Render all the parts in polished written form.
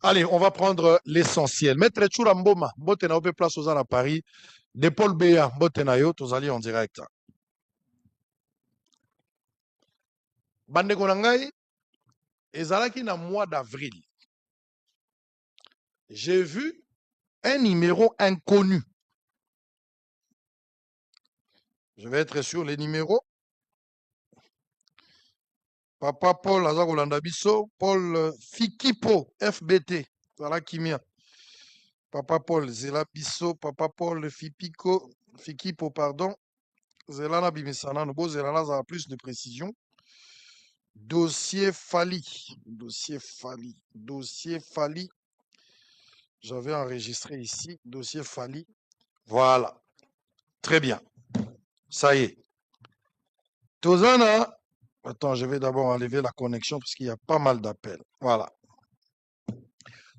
Allez, on va prendre l'essentiel. Maître Tchoura Mboma, Mbote na ope place aux à Paris. De Paul Béa, Mbote na yo, tous allés en direct. Bande Konangai, ezalaki na mois d'avril. J'ai vu un numéro inconnu. Je vais être sur les numéros. Papa Paul Azagolanda Bisso, Paul Fikipo, FBT, voilà Kimia. Papa Paul Zela Bisso, Papa Paul Fikipo, pardon. Zelana Bimisana, Nobo Zelana a plus de précision. Dossier Fali. J'avais enregistré ici, dossier Fali. Voilà. Très bien. Ça y est. Tozana. Attends, je vais d'abord enlever la connexion parce qu'il y a pas mal d'appels. Voilà.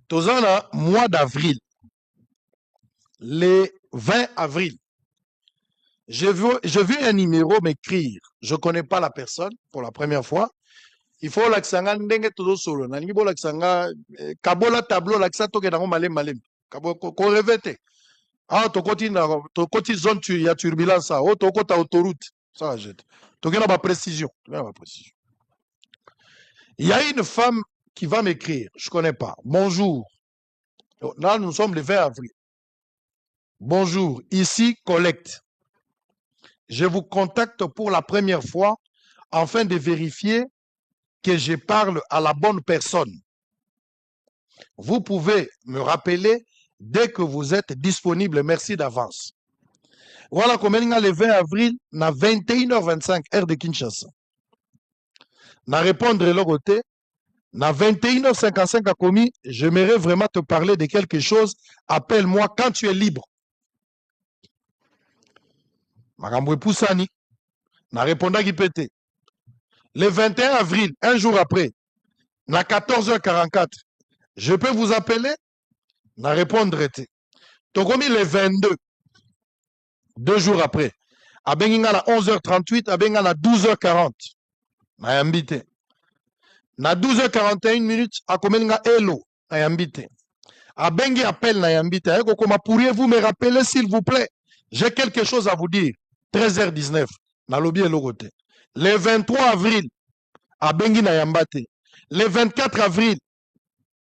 Tozana, mois d'avril. Le 20 avril. J'ai vu un numéro m'écrire. Je ne connais pas la personne pour la première fois. Il faut l'accent ndenge todo solo. Nalingi bo l'accent kabola tableau l'accent toke nango malem. Kabo ko revete. Ah to koti zone tu ya turbulence ça. Oh to kota autoroute. Ça jette. Toke na ba précision. Il y a une femme qui va m'écrire. Je ne connais pas. Bonjour. Là nous sommes le 20 avril. Bonjour, ici Collecte. Je vous contacte pour la première fois afin de vérifier que je parle à la bonne personne. Vous pouvez me rappeler dès que vous êtes disponible. Merci d'avance. Voilà comment il y a le 20 avril, à 21h25, heure de Kinshasa. Na répondre le côté, à 21h55 à commis, j'aimerais vraiment te parler de quelque chose. Appelle-moi quand tu es libre. Magambwe Poussani, na répondu qui pété. Le 21 avril, un jour après, à 14h44, je peux vous appeler? Na répondre été. Tokomi le 22, 2 jours après, à Benginga à 11h38, à Benginga à 12h40. Na yambité. Na 12h41 minutes, à Komenga Elo, na yambité. À Bengi appelle na yambité. Comment pourriez-vous me rappeler s'il vous plaît? J'ai quelque chose à vous dire. 13h19, na lobby Elo côté. Le 23 avril, à Bengi na yambate. Le 24 avril,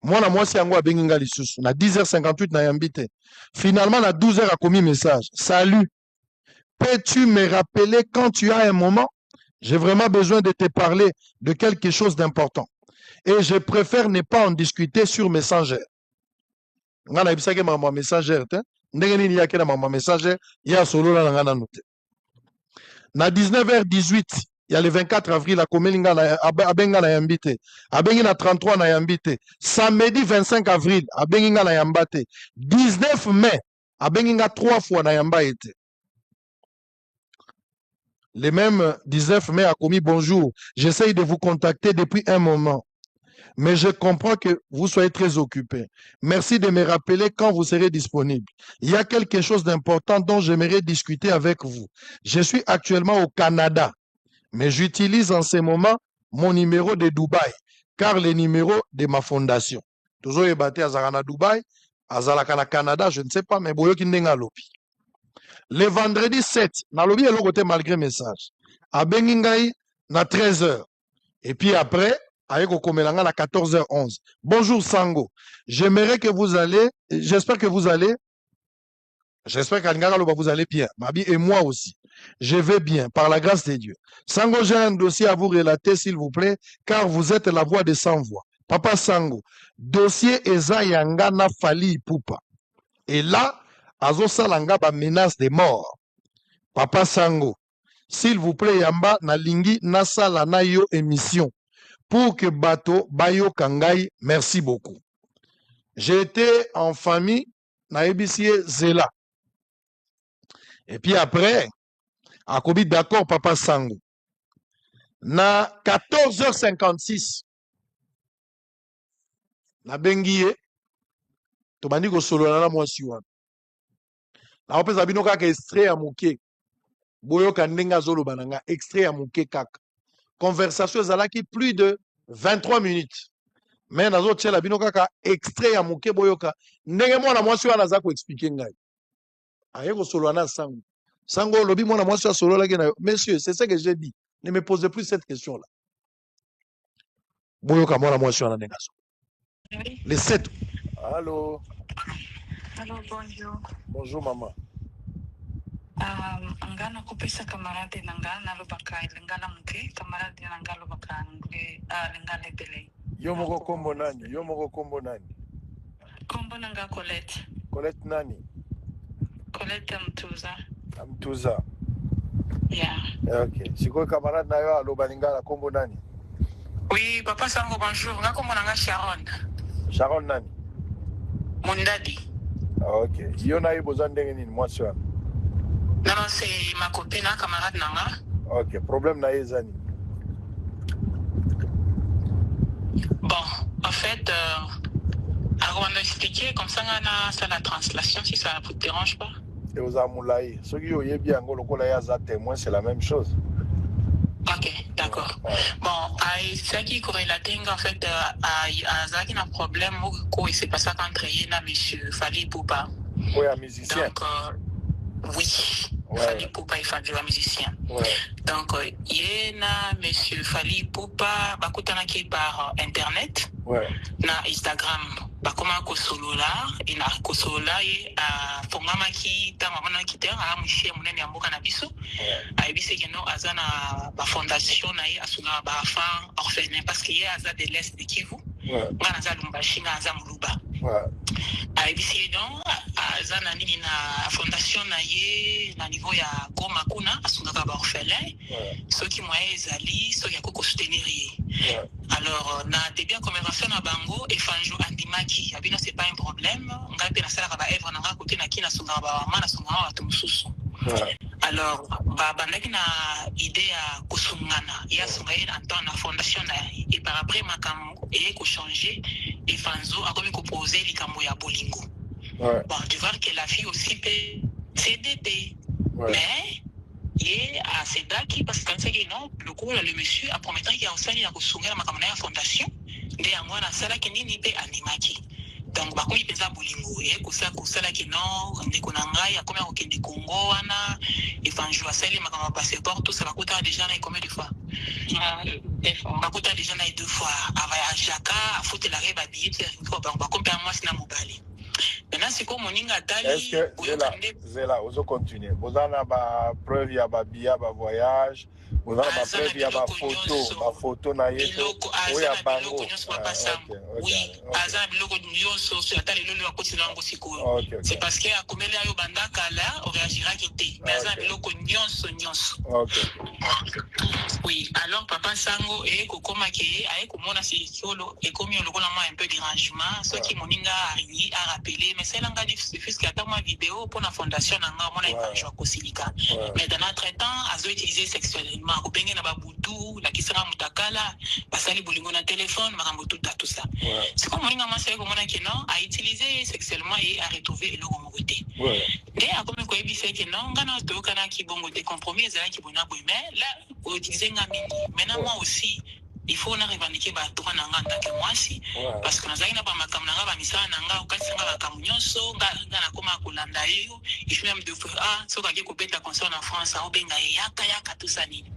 moi si yango abengi nga lisusu na 10h58 na yambite. Finalement na 12h a commis message. Salut. Peux-tu me rappeler quand tu as un moment? J'ai vraiment besoin de te parler de quelque chose d'important. Et je préfère ne pas en discuter sur Messenger. Nga na ibisake mama Messenger te. Ndenge nini yake na mama Messenger ya solo la nga na note. Na 19h18 il y a le 24 avril, à Komelinga, à Benga na Yambite. À Bengi na 33 na Yambite. Samedi 25 avril, à Benga na Yambate. 19 mai, à Benga 3 fois na Yambaete. Le même 19 mai a commis bonjour. J'essaye de vous contacter depuis un moment. Mais je comprends que vous soyez très occupé. Merci de me rappeler quand vous serez disponible. Il y a quelque chose d'important dont j'aimerais discuter avec vous. Je suis actuellement au Canada. Mais j'utilise en ce moment mon numéro de Dubaï, car le numéro de ma fondation. Toujours ébatté à Zarana Dubaï, à Zalakana Canada, je ne sais pas, mais boyo ki ndenga lopi. Le vendredi 7, na lobi est côté malgré message. À Bengingaï, na 13h. Et puis après, avec Okomelanga, na 14h11. Bonjour Sango. J'espère que vous allez, j'espère que vous allez bien. Mabi et moi aussi. Je vais bien, par la grâce de Dieu. Sango, j'ai un dossier à vous relater, s'il vous plaît, car vous êtes la voix des sans-voix. Papa Sango, dossier Eza Yanga na Fali Poupa. Et là, Azo Salanga ba menace de mort. Papa Sango, s'il vous plaît, Yamba na lingi na sala na yo émission. Pour que Bato Bayo Kangai, merci beaucoup. J'ai été en famille, na EBC Zela. Et puis après, Akobi d'accord, Papa Sango. Na 14h56, na bengiye, to bandi ko solo na mwasi wana. Na opesa bino kaka extrait ya muke. Boyo kandenga zolo bananga extrait ya muke kaka. Conversation ezalaki plus de 23 minutes. Mais nazo tchela bino kaka extrait ya moke boyoka. Ndenge mwana mwasi wana za ko expliquer ngai. Aye ko solo na sango. Sango lobi mwana mwasi solo la na monsieur, c'est ce que j'ai dit. Ne me posez plus cette question là. Boyoka mwana mwasi wana ndenga so. Oui. Les 7. Allô. Allô, bonjour. Bonjour maman. Ngana kopesa camarade nanga nalobaka lingala muke camarade nanga lobaka lingala bele. Yo moko kombo nani? Yo moko kombo nani? Kombo nanga Colette. Colette nani? Colette Mtuza. Mtuza. Yeah. Ok. Siko camarade na yo aloba lingala kombo nani? Oui, papa Sango bonjour. Nga kombo nanga Sharon. Sharon nani? Mondadi. Ok. Yo na yo besoin ndenge nini mwasi wana? Non, c'est ma copine, camarade nanga. Ok. Problème na yo zani? Bon, en fait, alors on a expliqué comme ça, on a fait la translation, si ça ne vous dérange pas. Et aux amoulaï. Ceux qui ont yebi ango lokola ya za témoin, c'est la même chose. Ok, d'accord. Ouais. Bon, ce qui est corrélaté, en fait, à Zaki, un problème, où il s'est passé entre lui et monsieur Fali Poupa. Oui, un musicien. Donc, oui, Ouais. Fali Poupa, il fait un musicien. Ouais. Donc, il y a monsieur Fali Poupa, qui par Internet, Ouais. na Instagram. Bakoma kosolo la, ina kosolo la a fongama ki tama mona ki a mushie munene ya mboka na biso. A ebise keno azana ba fondation na ye asuna ba enfants orphelins parce qu'il y a aza de l'est de Kivu. Ouais. Ngana za lumbashi na aza muluba. Ouais. A ebise donc azana nini na fondation na ye na niveau ya Goma kuna asuna ba orphelins. Ouais. Ceux qui moyen ezali, ceux qui ko soutenir ye. Ouais. Alors, na début conversation na bango et fanjo andimaki abino c'est pas un problème ngapi na sala ba evre na côté na kina sunga ba mana sunga wa tumususu. Alors ba bandaki na idée ya kusungana ya sunga ina dans la fondation na et par après makambo et ko changer et fanzo a comme proposer likambo ya bolingo. Bon, tu vois que la fille aussi peut CDP. Mais et à Sedaki, parce que quand c'est non, le monsieur a promis qu'il y a aussi la kusunga ma kamana fondation, de yango na sala ki nini pe animaki. Donc ba ko ipeza bolingo et kusa kusala ki non, ndeko na ngai akomi ko kende Congo wana, et fanjo asali ma kamana passeport tout ça ba kuta déjà na combien de fois. Deux fois. Ba kuta déjà na 2 fois. Ava ya Jaka, a foutu la reba billet, ba ko pa moi sina mobali. Maintenant, c'est comme Moninga Dali. Est-ce que Zela, vous continuez? Vous avez ba preuve ya ba billet, ba voyage. Vous avez ba preuve ya ba photo na yeto. Oui, ya bango. Oui, azan biloko nyonso so atali lolo ya koti lango siko. C'est parce que akomeli ayo bandaka là, on réagira kité. Mais azan biloko nyonso. Oui, alors papa Sango et kokoma ke aye komona sikolo et komi lokola moi un peu dérangement, ce qui Moninga arrivé à rappeler mais c'est l'anga diffuse que attends ma vidéo pour la fondation nanga mona ipanjwa kosilika. Mais dans notre temps, azo utilisé sexuellement, ko benge na babutu, la kisanga mutakala, basali bolingo na téléphone, makambo tout ça. C'est comme Moninga moi c'est komona ke non a utilisé sexuellement et a retrouvé le gomogoté. Dès à comme ko ebise ke non ngana to kana ki bongo de compromis ezala ki bona boy mais là utiliser ngamini. Maintenant moi aussi il faut na revendiquer ba droit nanga ndake mwasi parce que nazali na ba makambo nanga ba misala nanga okatisa nga ba kamunyoso ngana koma kolanda yo il faut même de so ka ke ko beta concert en France au benga yaka tout ça nini.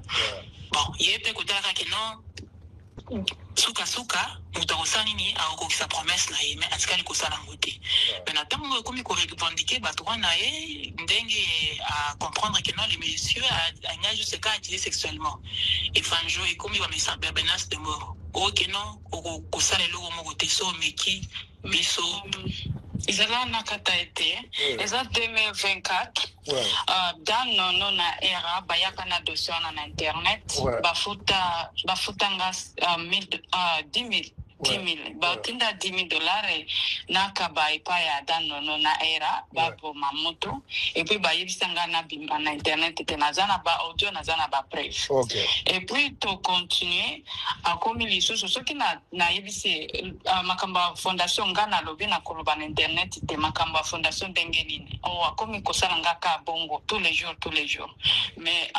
Bon yepe kotaka ke non suka mutakosani ni akokisa promesse na ye mais atikali kosala ngo te. Maintenant ntango ekomi korevendiquer badroit na ye ndenge à comprendre que non le monsieur a juste qu'à utiliser sexuellement et fanjo ekomi bamesa menace de mort oke non okosala eloko moko te so omeki biso ezala na kata ete eza 2024 dans nono na era bayaka na dossier wana na internet bafutanga 10 000 batinda $10,000 na kaba epai ya danono na era baboma moto et puis bayebisanga na internet te naza na ba audio naza na ba preuve et puis to continuer akomi lisusu soki nayebisi makambo ya fondation nga nalobi na koloba na internet te makambo ya fondation ndenge nini akomi kosala nga ka bongo tous les jours mais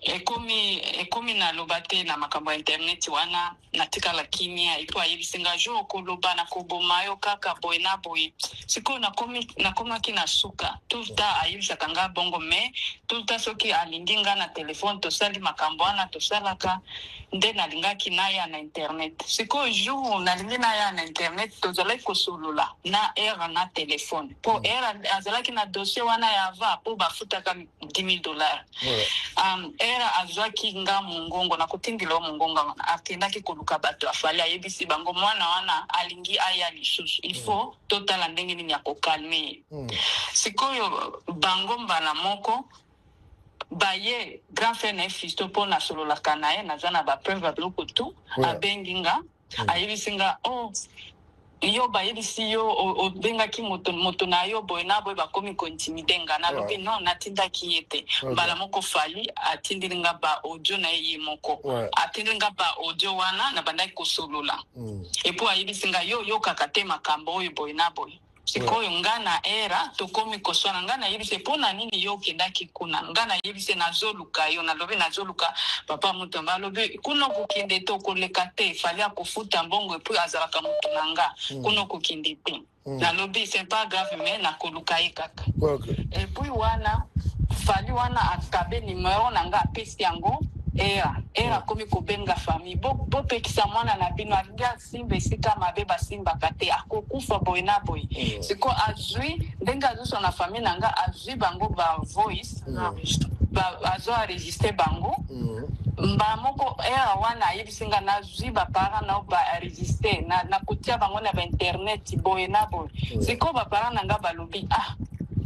ekomi na loba te na makambo ya internet wana natikala kimia ipo ayebisenga jo koloba na koboma yo kaka boye na boye sikoyo nakomaki na suka tout le temps ayebisaka nga bongo mais tout le temps soki alingi nga na telefone tosali makambo wana tosalaka nde nalingaki naya na internet sikoyo jour nalingi naya na internet tozalaki kosolola na era na telefone po era azalaki na dossier wana ya ava po bafutaka $10,000 era azwaki nga mongongo na kotindila mongongo akendaki koluka bato afali ayebisi bango mwana wana alingi aya lisusu il faut totala ndenge nini ya kokalme sikoyo bango mbala moko baye grand frère na fisto po na sololaka na ye naza na bapreuve ya biloko tu abengi nga ayebisi nga yo bayebisi yo obengaki moto na yo boye na boye bakomi kointimide nga nalobi non natindaki ye te mbala moko fali atindeli nga ba audio na ye moko atindeli nga ba audio wana na bandaki kosolola epo ayebisi nga yo yokaka te makambo oyo boye na boye sikoyo nga na era tokomi koswana nga nayebise mpona nini yo okendaki kuna nga nayebise nazoluka yo nalobi nazoluka papa moto balobi kuna kokende te okoleka te fali akofuta mbongo epuis azalaka moto na nga kuna kokende te nalobi c'est pas grave mais nakoluka ye kaka epuis wana fali wana akabe nimero na nga apesi yango era komi kobenga famille bopekisa mwana na bino alinga simba esika mabe basimbaka te akokufa boye na boye siko azwi ndenge azosona na famille na nga azwi bango ba voice azo enregistre bango mbala moko era wana ayebisi nga nazwi bapara nao baenregistre na kotia bango na bainternet boye na boye siko bapara na nga balobi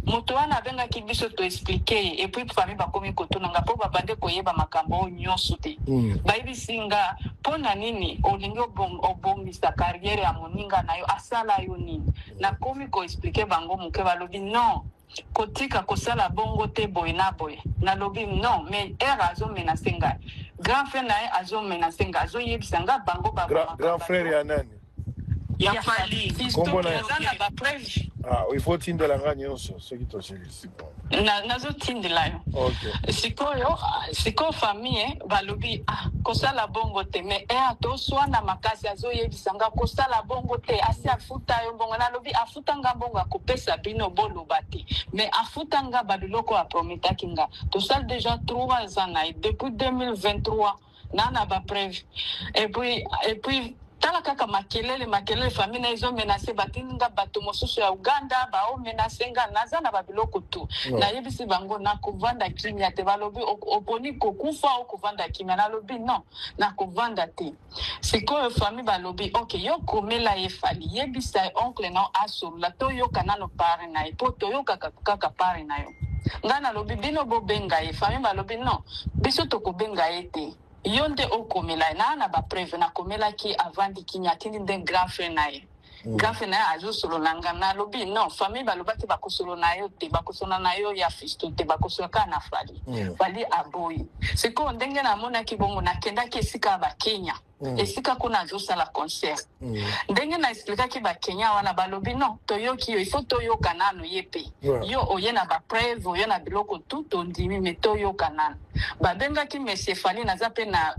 moto wana abengaki biso toexplike ye epuis famille bakomi kotuna nga mpo babande koyeba makambo oyo nyonso te bayebisi nga mpona nini olingi obongisa carrière ya moninga na yo asala yo nini nakomi koexplike bango moke balobi non kotika kosala bongo te boye na boye nalobi non mais era azomenase ngai grand frère na ye azomenase ngai azoyebisa nga bango grand frère ya nani ya fali fistoeza na bapreuve il faut tindela nga nyonso soki tosilisi nazotindela yo sikoyo famille balobi kosala bongo te mais toswana makasi azoyebisa nga kosala bongo te asi afuta yo bongo nalobi afuta nga bongo akopesa bino boloba te mais afuta nga babiloko aprometaki nga tosali déjà 3 ans na ye depuis 2023 nana bapreuve et puis tala kaka makelele famille na izo menase batinga bato mosusu ya Uganda bao menase nga naza na babiloko tu na yebisi bango na kovanda kimia te balobi oponi kokufa o kovanda kimia nalobi non na kovanda te sikoyo famille balobi okay yo komela ye fali yebisa oncle na asolula to yo kanano pare na ipo to yo kaka pare na yo nga nalobi bino bobenga ye famille balobi non biso to kobenga ye te yonde okomela na bapreuve nakomelaki avandi kinya atindi nde grand frère na ye grand frère na ye azosolola nga nalobi non famille balobaki bakosolo na yo te bakosona na yo ya fisto te bakosolaka na fali fali aboyi sikoyo ndenge namonaki bongo nakendaki esika bakenya esika kuna azosala concert ndenge na explikaki bakenya wana balobi non toyoki yo ifo toyoka nano ye pe yo oye na bapreuve oye na biloko tu tondimi me toyoka nano babengaki monsieur fali naza pe na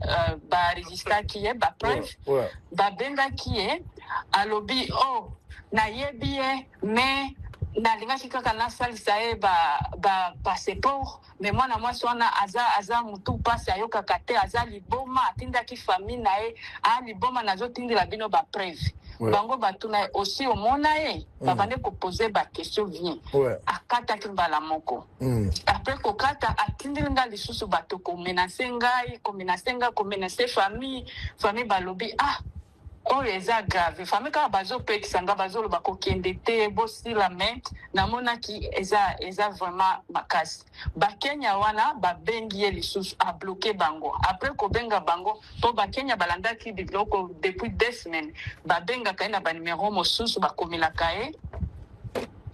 baregistraki ye bapreuve babengaki ye alobi nayebi ye mais nalingaki kaka nasalisa ye passeport mais mwana mwasi wana aza mutu pasi ayokaka te aza liboma atindaki famille na ye liboma nazotindela bino bapreuve bango batuna ye aussi omona ye babande kopose baquestion bien akataki mbala moko après kokata atindeli nga lisusu bato komenase ngai komenase famille balobi oyo eza grave famille kaka bazopekisa nga bazoloba kokende te bosila me namonaki eza vraiment makasi bakenya wana babengi ye lisusu abloke bango après kobenga bango mpo bakenya balandaki biloko depuis 2 semaines babengaka ye na banimero mosusu bakomelaka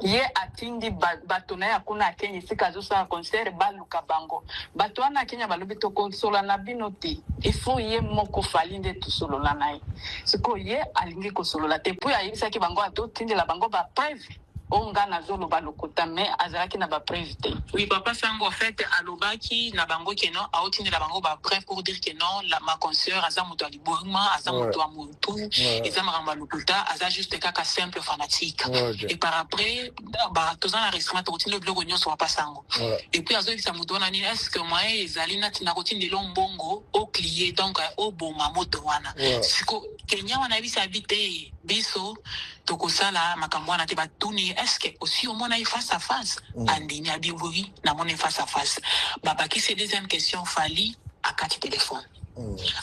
ye atindi bato na ye akuna akenya esika azosala concert baluka bango bato wana akenya balobi tokosolola na bino te ifo ye moko fali nde tosolola na ye sikoyo ye alingi kosolola te mpo ayebisaki bango atotindela bango bapreuve onga nazolo balokota mais azalaki na ba preuve te. Oui, papa Sango en fait alobaki na bango que non aotindi la bango ba preuve pour dire que non ma consoeur aza moto aliborima aza moto amutu eza maramba lokota aza juste kaka simple fanatique. Et par après ba tozana restaurant totindi le blogo nyonso papa Sango. Et puis azo isa moto nani est-ce que moi ezali nati na kotindi lombongo au client donc au boma moto wana. Siko Kenya wana bisa habité biso tokosala makambo wana te batuni est-ce que aussi au moins face à face andini abiburi na mon face à face babaki c'est deuxième question fali à quatre téléphone.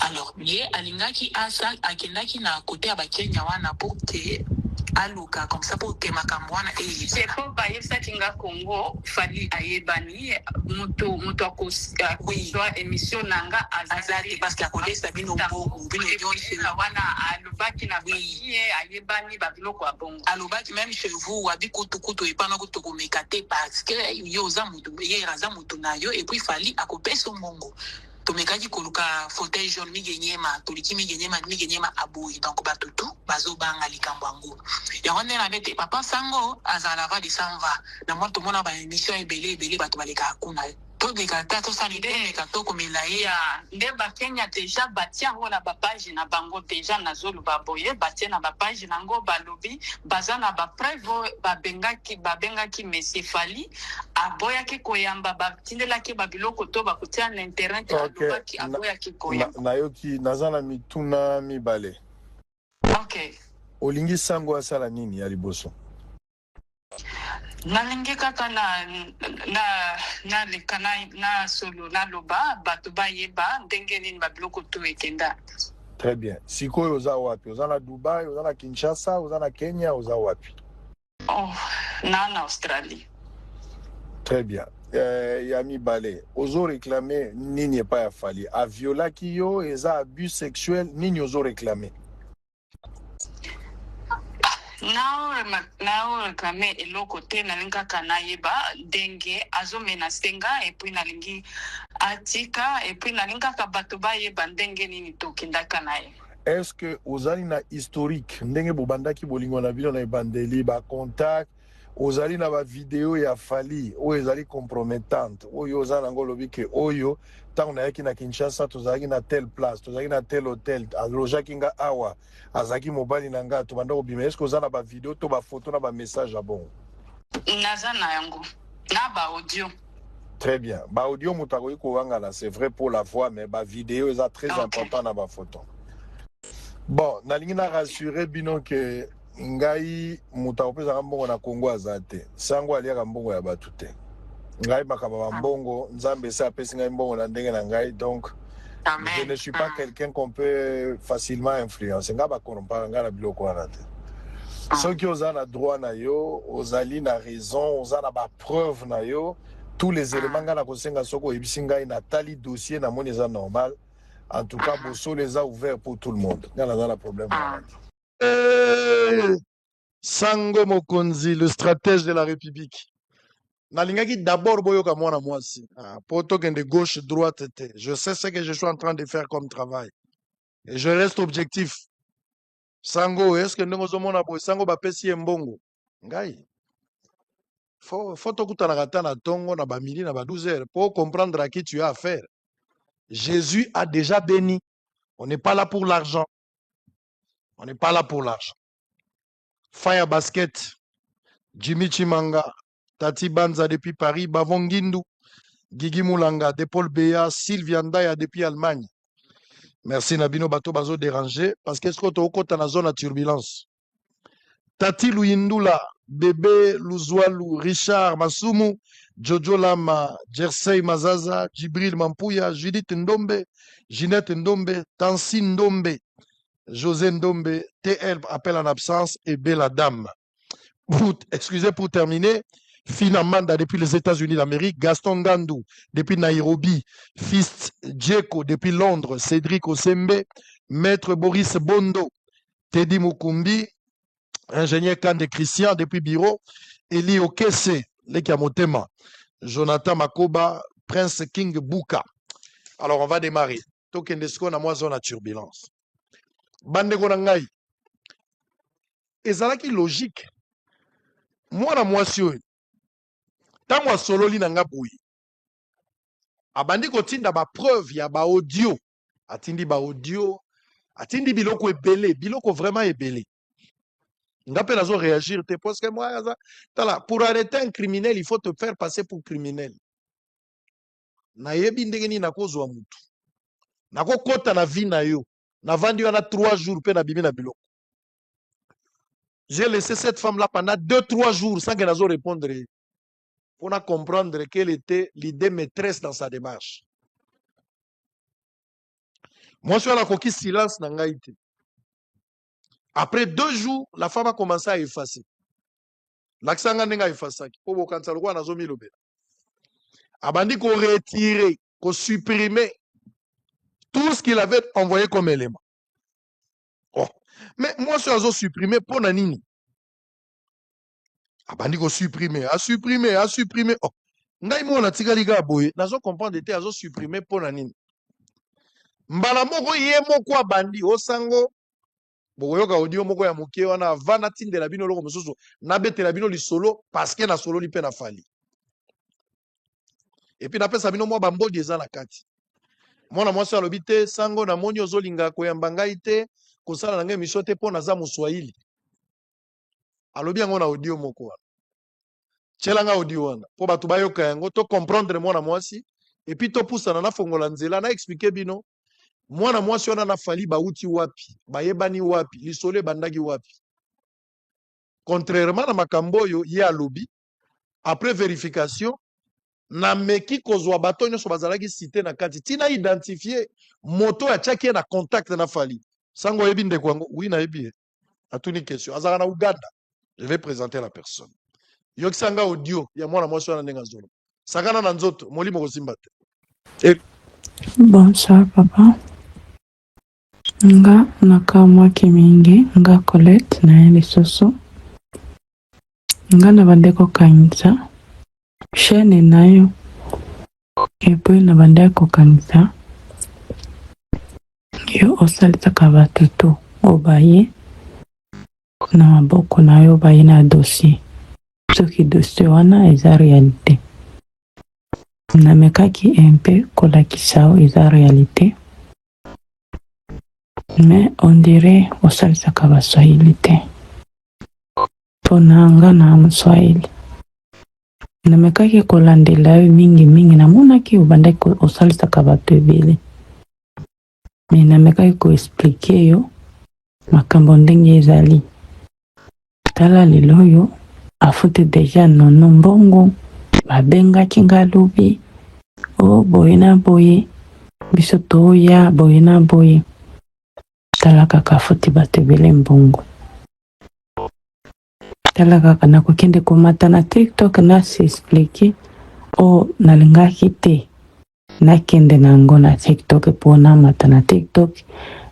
Alors ye alingaki asa akendaki na côté abakenya wana pour que aluka comme ça pour que makambo wana c'est pour baye ça kinga Congo fali ayebani moto akoswa émission nanga azali parce que akolesa bino bongo bino yonse wana alubaki na biye ayebani babiloko ya bongo alubaki même chez vous wabi kutu epana kutu komekate parce que yo za mutu ye raza mutu na yo et puis fali akopesa mongo tomekaki koluka fauteuil jaune migenyema toliki migenyema aboyi donc batutu bazobanga likambo yango yango nde na bete papa Sango azala va de sanva na mwa tomona ba émission ebele bato baleka kuna toleka ta tosalide meka tokomela ye ya nde bakenya deja batia yango na bapage na bango deja na zolo baboye batia na bapage nango balobi baza na bapreuve babengaki Messi Fali aboyaki koyamba batindelaki babiloko to bakotia na internet alobaki aboyaki koyamba nayoki naza na mituna mibale. Ok. Olingi Sango asala nini ya liboso? Nalingi kaka na solo na loba bato bayeba ndenge nini babiloko to ekenda. Très bien. Sikoyo oza wapi? Oza na Dubai, oza na Kinshasa, oza na Kenya, oza wapi? Oh, na Australie. Très bien. Yami Balé, ozo réclamer nini pas ya fali. A violaki yo, eza abus sexuel, nini ozo réclamer? Nao réclamer eloko te nalinga kana yeba ndenge azo menacenga et puis nalingi atika et puis nalinga ka bato bayeba ndenge nini tokendaka naye. Est-ce que ozali na historique ndenge bobandaki bolingo na bino na ebandeli ba contact ozali na ba vidéo ya fali oyo ezali compromettante oyo ozala ngo lobi ke oyo tant na yaki na Kinshasa tozalaki na telle place tozalaki na tel hôtel alojaki nga awa azaki mobali na nga to banda obima est-ce que ozala ba vidéo to ba photo na ba message à bon naza na yango na ba audio. Très bien. Ba audio mutako iko wangala c'est vrai pour la voix mais ba vidéo est très important na ba photo. Bon, nalingi na rassurer bino que ngai mutako pesa mbongo na Congo azate. Sango aliaka mbongo ya batu te. Ngai makaba mbongo nzambe sa pesa ngai mbongo na ndenge na ngai donc amen. Je ne suis pas quelqu'un qu'on peut facilement influencer. Nga ba korompa nga na biloko wana te. Soki oza na droit na yo, ozali na raison, oza na ba preuve na yo, tous les éléments nga na kosenga soko ebisi ngai na tali dossier na moni eza normal. En tout cas, Bosso les a ouverts pour tout le monde. Il y a un problème. Sango Mokonzi, le stratège de la République. Nalingaki d'abord boyoka mwana mwasi. Poto de gauche, droite. Je sais ce que je suis en train de faire comme travail. Et je reste objectif. Sango, est-ce que nous avons boy Sango bapesi mbongo? Ngai. Faut tokuta na kata na tongo na ba midi na ba 12 heures pour comprendre à qui tu as affaire. Jésus a déjà béni. On n'est pas là pour l'argent. On n'est pas là pour l'argent. Fire Basket, Jimmy Chimanga, Tati Banza depuis Paris, Bavon Guindou, Guigui Moulanga, Depol Béa, Sylvia Ndaya depuis Allemagne. Merci Nabino Bato Bazo dérangé parce que ce que tu as dans la zone à turbulence. Tati Louindoula, Bébé Louzoualou, Richard Masumu, Jojo Lama, Jersey Mazaza, Djibril Mampouya, Judith Ndombe, Ginette Ndombe, Tansi Ndombe, José Ndombe, TL appel en absence et Bella Dame. Excusez pour terminer, Finamanda depuis les États-Unis d'Amérique, Gaston Gandou depuis Nairobi, Fist Djeko depuis Londres, Cédric Osembe, Maître Boris Bondo, Teddy Mukumbi, Ingénieur Kande Christian depuis Biro, Eli Okese, Lekamotema, Jonathan Makoba, Prince King Bouka. Alors on va démarrer. Tokendesko na moi zone à turbulence. Bande Gonangai. Ezalaki logique. mwana mwasi oyo ntango asololi na nga boye abandi kotinda bapreuve ya baaudio atindi baaudio atindi biloko ebele biloko vraiment ebele nga mpe nazo réagir te parce que moi tala pour arrêter un criminel il faut te faire passer pour criminel nayebi ndenge nini nakozwa mutu nakokota na vie na yo navandi wana 3 jours mpe nabimi na biloko. J'ai laissé cette femme-là pendant 2-3 jours sans qu'elle ait répondre pour comprendre quelle était l'idée maîtresse dans sa démarche. Moi, je suis à la coquille silence dans Ngaïté. Après 2 jours, la femme a commencé à effacer. L'accent n'a effacé. Pour quand ça le voit, on a zomi le bé. Abandi qu'on retirer, qu'on supprimer tout ce qu'il avait envoyé comme élément. Oh. Mais moi, je suis supprimé pour Nanini. Abandi qu'on supprimer, à supprimer. Oh. Ngai mo na tika liga boye, nazo comprendre te azo supprimer pour Nanini. Mbala moko ye moko abandi osango boyoka audio moko ya moke wana vana tindela bino loko mosusu na betela bino lisolo parce que na solo li pe na fali. Et puis na pesa bino mo bambodi eza na kati. Mwana mwasi alobi te sango na moni ozolinga koyamba ngai te kosala na ngai mission te mpo naza moswahili. Alobi yango na audio moko wana. Tshela audio wana po bato bayoka yango to comprendre mwana mwasi et puis to pusana na fongola nzela na expliquer bino mwana mwasi wana na fali bauti wapi bayebani wapi lisolo bandaki wapi. Contrairement na makambo oyo ye alobi après vérification na meki kozwa bato nyonso bazalaki cité na kati tina identifier moto atiaki na contact na fali sango yebi ndeko yango oui na yebi atuni question azala na Uganda. Je vais présenter la personne yokisanga audio ya mwana mwasi wana ndenga zolo sakana na nzoto molimo kosimba te. Bonsoir papa. Nga nakamwa kimingi nga Colette na yeli soso nga na bandeko kanisa chaîne nayo epo na bandeko kanisa yo osalisaka bato to obaye na maboko na yo baye na dossier soki dossier wana eza réalité namekaki mpe kolakisa o eza réalité mais on dirait osalisaka baswahili te mpona nga na mswahili namekaki kolandela yo mingi namonaki obandaki osalisaka bato ebele me namekaki koexplike yo makambo ndenge ezali tala lelo oyo afuti deja nono mbongo babengaki nga lobi o boye na boye biso toya boye na boye tala kaka futi bato ebele mbongo tala kaka nakokende komata na TikTok nasi explike o nalingaki te nakende nango na TikTok po namata na TikTok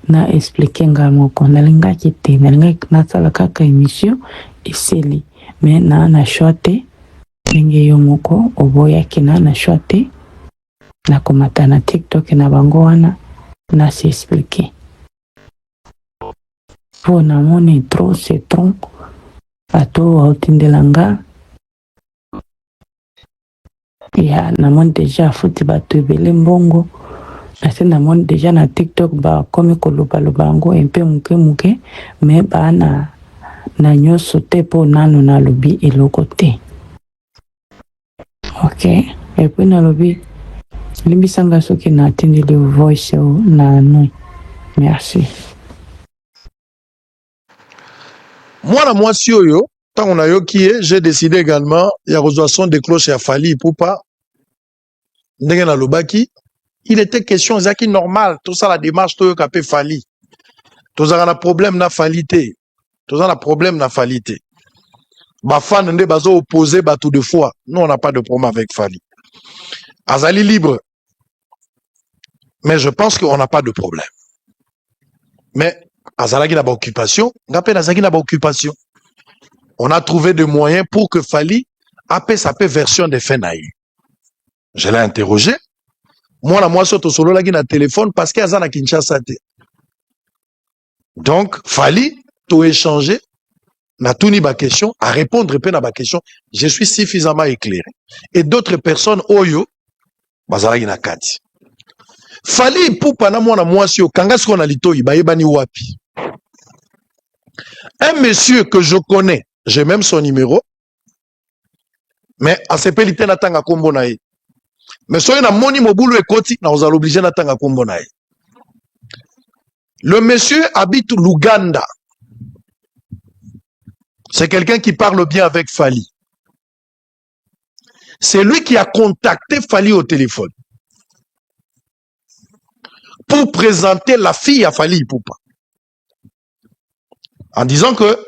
na explike nga moko nalingaki te nalingaki nasala kaka émission eseli me na shwa te ndenge yo moko oboyaki na shwa te nakomata na TikTok na bango wana nasi explike po namoni trop c'est trop bato autindelanga ya namoni deja afuti bato ebele mbongo nase namoni deja na TikTok bakomi kolobaloba yango mpe muke me bana na nyonso te mpo nano nalobi eloko te. Ok epuis nalobi limbisanga soki natindeli voice na nui. Merci. Mwana mwasi oyo tango na yoki ye j'ai décidé également ya kozwa son de cloche ya Fally Ipupa ndenge na lobaki il était question ezaki normal tout ça la démarche to yoka pe Fally tozaka na problème na Fally te tozaka na problème na Fally te bafan nde bazo opposer bato de fois nous on n'a pas de problème avec Fally azali libre mais je pense qu'on n'a pas de problème mais azalaki na ba occupation nga pe nazaki na ba occupation on a trouvé des moyens pour que Fally appelle sa version de fin naïe. Je l'ai interrogé. Moi, la moi, surtout solo, na téléphone parce qu'il y a Kinshasa. Donc, Fally, tout échangé. na tuni ba question, à répondre pe na ba question, je suis suffisamment éclairé. Et d'autres personnes oyo bazalaki na kati. Fally Ipupa na mwana mwasi yo kanga siko na litoi bayebani wapi. Un monsieur que je connais, j'ai même son numéro, mais asepeli te na tanga kombo na ye. Mais soyo na moni mobulu ekoti na ozala obligé na tanga kombo na ye. Le monsieur habite l'Ouganda. C'est quelqu'un qui parle bien avec Fally. C'est lui qui a contacté Fally au téléphone pour présenter la fille à Fally Ipupa. En disant que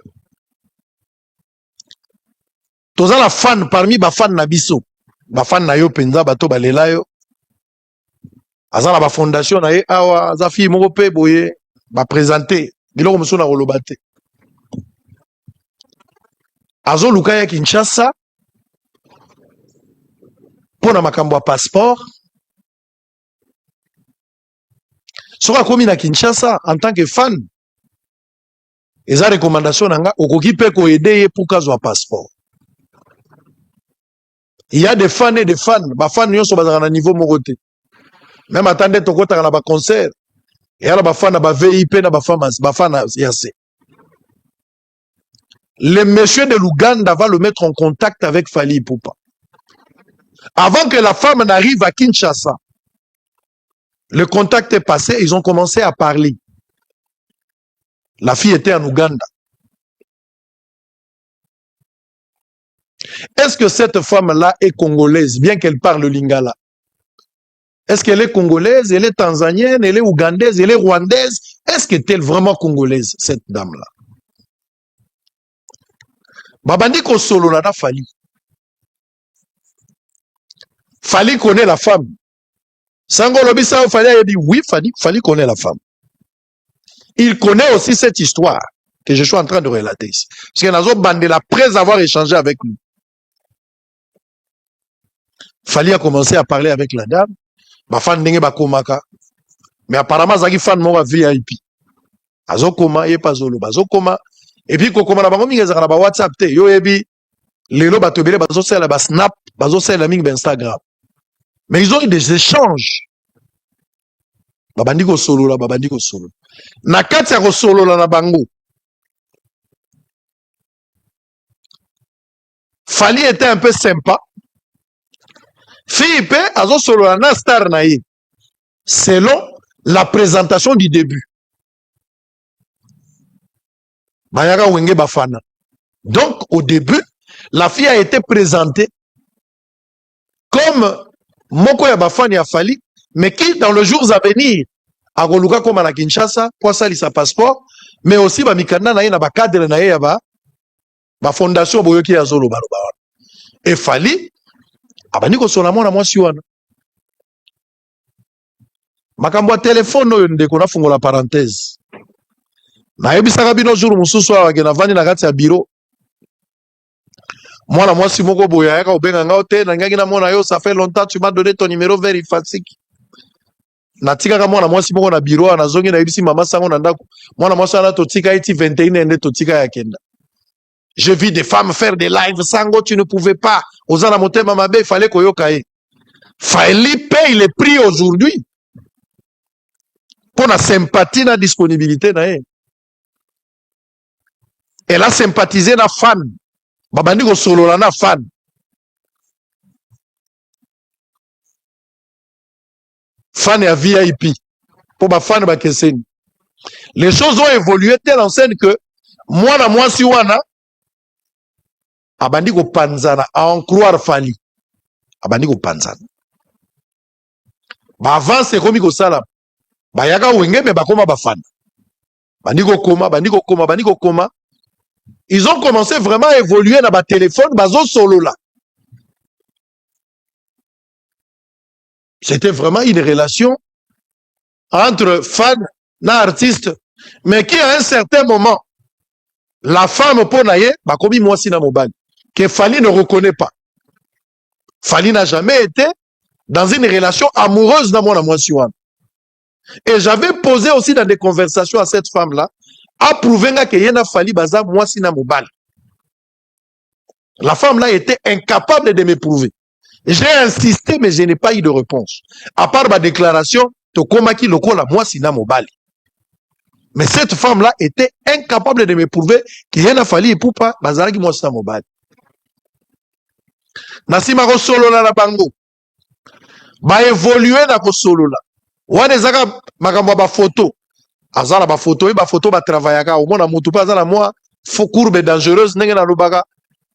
toza la fan parmi ba fan na biso, ba fan na yo penza bato balela yo. Azala ba fondation na ye awa za fille moko pe boye ba présenter biloko muso na kolobate. Azo luka ya Kinshasa pona makambo ya passeport. Soka komi na Kinshasa en tant que fan. Eza recommandation nanga okoki pe ko aider ye pour kazwa passeport. Il y a des fans et des fans, ba fans nyonso bazaka na niveau moko te. Même attendez tokota na ba concert. Et ala ba fans na ba VIP na ba fans yase. Le monsieur de l'Ouganda va le mettre en contact avec Fally Ipupa. Avant que la femme n'arrive à Kinshasa, le contact est passé, ils ont commencé à parler. La fille était en Ouganda. Est-ce que cette femme-là est congolaise, bien qu'elle parle le lingala? Est-ce qu'elle est congolaise, elle est tanzanienne, elle est ougandaise, elle est rwandaise? Est-ce qu'elle est vraiment congolaise, cette dame-là? Babandi ko solo na Fally. Fally connaît la femme. Sango Lobisa Fally a dit oui, Fally connaît la femme. Il connaît aussi cette histoire que je suis en train de relater ici. Parce que Nazo Bandela, après avoir échangé avec lui, Fally a commencé à parler avec la dame. Ma fan n'enge ba komaka. Mais apparemment, Zagi fan mora VIP. Azo koma, ye pas zolo, bazo koma. Et puis, kokoma na bango mingi ezaka ba WhatsApp te. Yo ebi, lelo bato ebele bazo sela ba Snap, bazo sela mingi ba Instagram. Mais ils ont eu des échanges. Babandi ko solo la, babandi ko solo. Na kati ya ko solo la na bango. Fally était un peu sympa. Philippe azo solo la na star na ye. Selon la présentation du début. Bayaka wenge bafana. Donc, au début, la fille a été présentée comme Moko ya bafani ya Fally, mais qui, dans les jours à venir, a Goluka comme à Kinshasa, pour ça, sa passeport, mais aussi, ba mikanda na ye na ba cadre na ye ya ba fondation boyoki ya zolo ba. Et Fally, abani ko sona mona mwasi wana. Makambo ya téléphone oyo ndeko na fungola parenthèse. Na yebisaka bino jour mususu awa ke na vandi na kati ya bureau. Mwana mwasi moko boya yaka obenga ngao te na ngangi na mona yo ça fait longtemps tu m'as donné ton numéro vérifique. Na tika ka mwana mwasi moko na bureau na zongi na yebisi mama sango na ndako. Mwana mwasi ana to tika iti 21 ende to tika ya kenda. Je vis des femmes faire des lives sango tu ne pouvais pas. Ozana motema mabe il fallait koyoka ye. Fally paye le prix aujourd'hui. Pour la sympathie na disponibilité na ye. Elle a sympathisé na fan. Babandi ko solo la na fan. Fan et VIP. Pour ma fan ba keseni. Les choses ont évolué telle enseigne que moi na moi si wana abandi ko panzana à en croire Fally. Abandi ko panzana. Ba avance komi ko sala. Ba yaka wenge me ba koma ba fan. Bandi ko koma, bandi ko koma, bandi ko koma. Ils ont commencé vraiment à évoluer dans le téléphone, bazo solo là. C'était vraiment une relation entre fan et artiste, mais qui à un certain moment, la femme pour naïe, bah comme moi si na mobile, que Fally ne reconnaît pas. Fally n'a jamais été dans une relation amoureuse dans mon moi si. Et j'avais posé aussi dans des conversations à cette femme là. A prouvé que yena Fally baza moi si na mobile. La femme là était incapable de m'éprouver. J'ai insisté, mais je n'ai pas eu de réponse. À part ma déclaration, Tokomaki Lokola, moi, Sina Mobali. Mais cette femme-là était incapable de me prouver qu'il y en a fallu pour pas, Bazaraki moi, Sina Mobali. Nasima Solo la bango. Ba évoluer na ko solo la. Wane zaka makambo ba photo. Azala ba photo, ba photo ba travaillaka. Au mona mutu pa azala moi, faux courbe dangereuse, nenge na lobaka.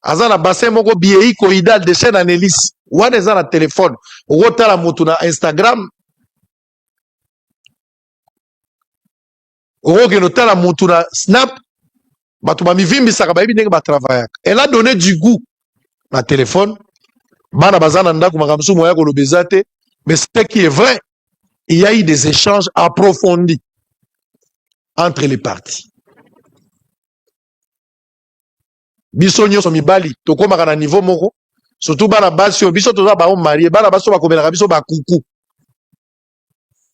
Azala bassin moko biei koidal de chaîne analyse. Wane zala téléphone. Wota la mutu na Instagram. Oke nota la mutu na Snap. Batu ba mivimbi saka ba ibi nenge ba travaillaka. Elle a donné du goût na téléphone. Bana bazana ndako makamsu moya ko lobezate. Mais ce qui est vrai, il y a eu des échanges approfondis entre les parties. Biso nyoso mibali tokomaka na niveau moko surtout bana basi biso toza ba marié bana baso ba komelaka biso ba kuku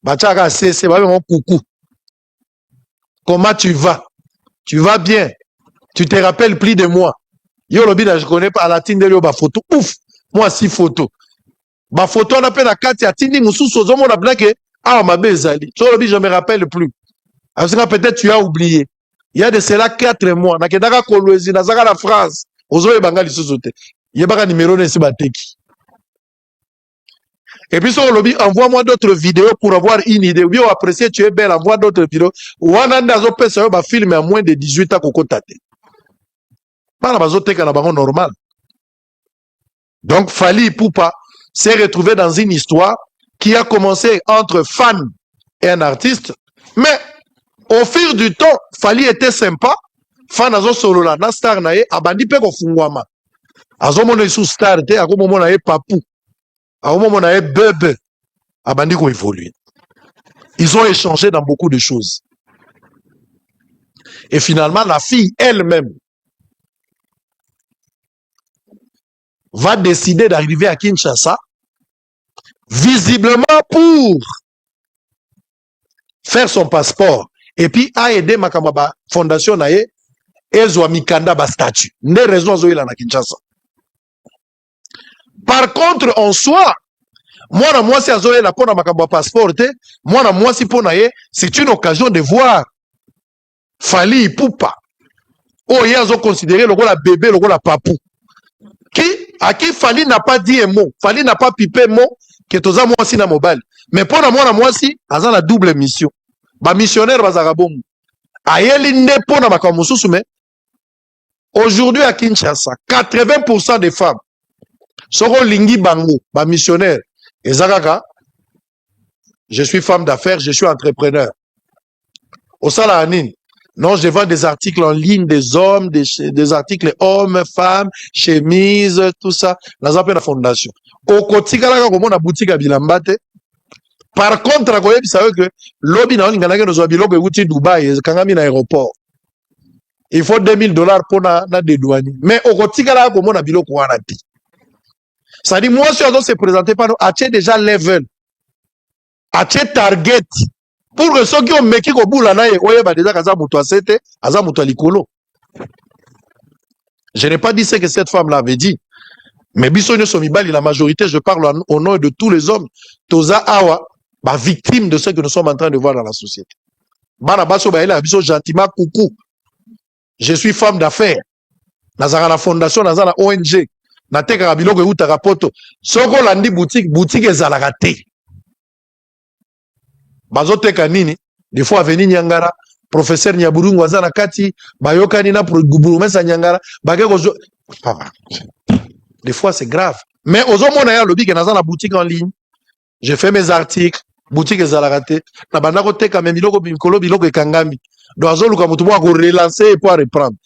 bachaka cesse ba mon kuku. Comment tu vas? Tu vas bien? Tu te rappelles plus de moi? Yo lobina je connais pas la tindeli ba photo. Ouf, moi si photo. Ba photo on appelle la carte ya tindi mususu zo mona blague ah ma bezali. So lobi je me rappelle plus. Parce que peut-être tu as oublié. Il y a de cela 4 mois. Nakedaka kolwezi nazaka la France. Ozo ebanga lisusu te. Yebaka numéro nesi bateki. Et puis sur le lobby, envoie-moi d'autres vidéos pour avoir une idée. Ou bien apprécier, tu es belle, envoie d'autres vidéos. Ou on a des personnes qui filment à moins de 18 ans koko tate. Pas la bazote ka na bango normal. Donc Fally Ipupa s'est retrouvé dans une histoire qui a commencé entre fan et un artiste, mais au fil du temps, Fally était sympa. Fan azo solo la na star na ye abandi pe ko fungwama. Azo mona isu star te ako mona ye papu. Ako mona ye bebe. Abandi ko évoluer. Ils ont échangé dans beaucoup de choses. Et finalement, la fille elle-même va décider d'arriver à Kinshasa, visiblement pour faire son passeport. Et puis, a aidé Makamaba Fondation Naye, Ezwa Mikanda ba statut. Ne raison zoïla na Kinshasa. Par contre, en soi, moi, si Azoé la pona Makamba passeport, moi, si Ponaye, c'est une occasion de voir Fally Ipupa. Oh, ils ont considéré le rôle bébé, le rôle papou. À qui Fally n'a pas dit un mot. Fally n'a pas pipé un mot que toza moi si na mobile. Mais pour moi si, Azan la double mission. Ba missionnaire bazarabom. Ayeli ne pona makamususu mais aujourd'hui à Kinshasa, 80% des femmes seront lingi bango, ba missionnaire. Et Zagaka, je suis femme d'affaires, je suis entrepreneur. Au Salahanin, non, je vends des articles en ligne, des hommes, des articles hommes, femmes, chemises, tout ça. Dans la fondation. Au quotidien, on a boutique à Bilambate. Par contre, vous savez que l'objet dans le Dubaï, quand on a aéroport, il faut $2000 pour des douaniers. Mais au quotidien, on a bilo pour un ça dit, moi, si on se présenter par nous, acheter déjà level, acheter target. Pour que ceux qui ont méki au bout là, je n'ai pas dit ce que cette femme l'avait dit. Mais Bissonio Somibali, la majorité, je parle au nom de tous les hommes, Toza Awa, victime de ce que nous sommes en train de voir dans la société. Gentiment, coucou. Je suis femme d'affaires. Nazara la fondation, Nazara la ONG. Nateka Rabiloko ou Tarapoto. Soko landi boutique ezalagate. Bazoteka nini, des fois veni Nyangara, professeur Nyaburungu wazana kati, bayoka nina pour Goubourumesa Nyangara, bageko des fois c'est grave. Mais aux hommes on a lobby que dans la boutique en ligne, j'ai fait mes articles, boutique ezalagate, na bandako teka memiloko bimkolo biloko ekangami. Donc azoluka mutu mo ko relancer et pour reprendre.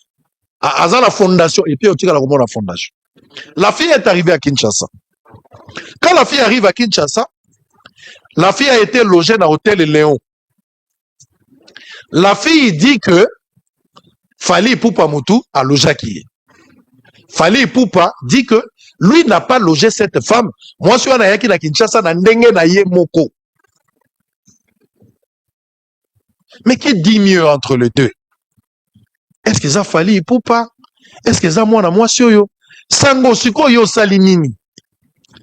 Aza la fondation et puis au tika la comment la fondation. La fille est arrivée à Kinshasa. Quand la fille arrive à Kinshasa, la fille a été logée dans l'hôtel Léon. La fille dit que Fally Ipupa Mutu a logé à qui? Fally Ipupa dit que lui n'a pas logé cette femme. Moi, je suis à Kinshasa, na ndenge na ye moko. Mais qui dit mieux entre les deux? Est-ce que ça Fally Ipupa? Est-ce que ça moi na moi yo? sango siko yo sali nini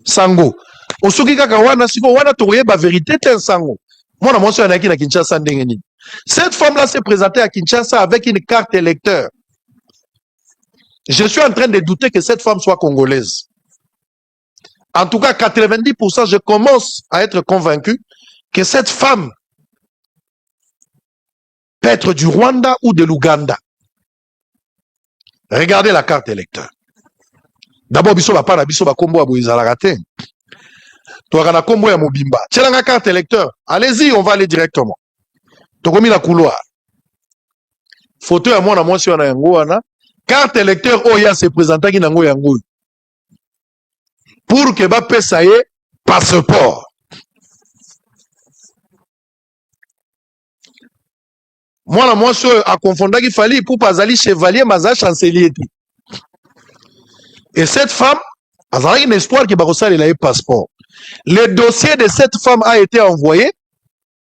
sango osoki kaka wana siko wana tokoyeba vérité te sango mwana mwasi anaki na Kinshasa ndenge nini. Cette femme là s'est présentée à Kinshasa avec une carte électeur. Je suis en train de douter que cette femme soit congolaise. En tout cas 90%, je commence à être convaincu que cette femme peut être du Rwanda ou de l'Ouganda. Regardez la carte électeur. D'abord biso ba para biso ba kombo aboizala te. Toi na kombo ya mobimba. Tiens la carte électeur. Allez-y, on va aller directement. Tokomi la couloir. Photo ya mwana mwasi wana yango wana. Carte électeur oya se présentaki nango yango. Pour que ba pesa ye passeport. Mwana mwasi a confondaki Fally pour azali chevalier maza chancelier. Et cette femme a un espoir que Barosal ait un passeport. Le dossier de cette femme a été envoyé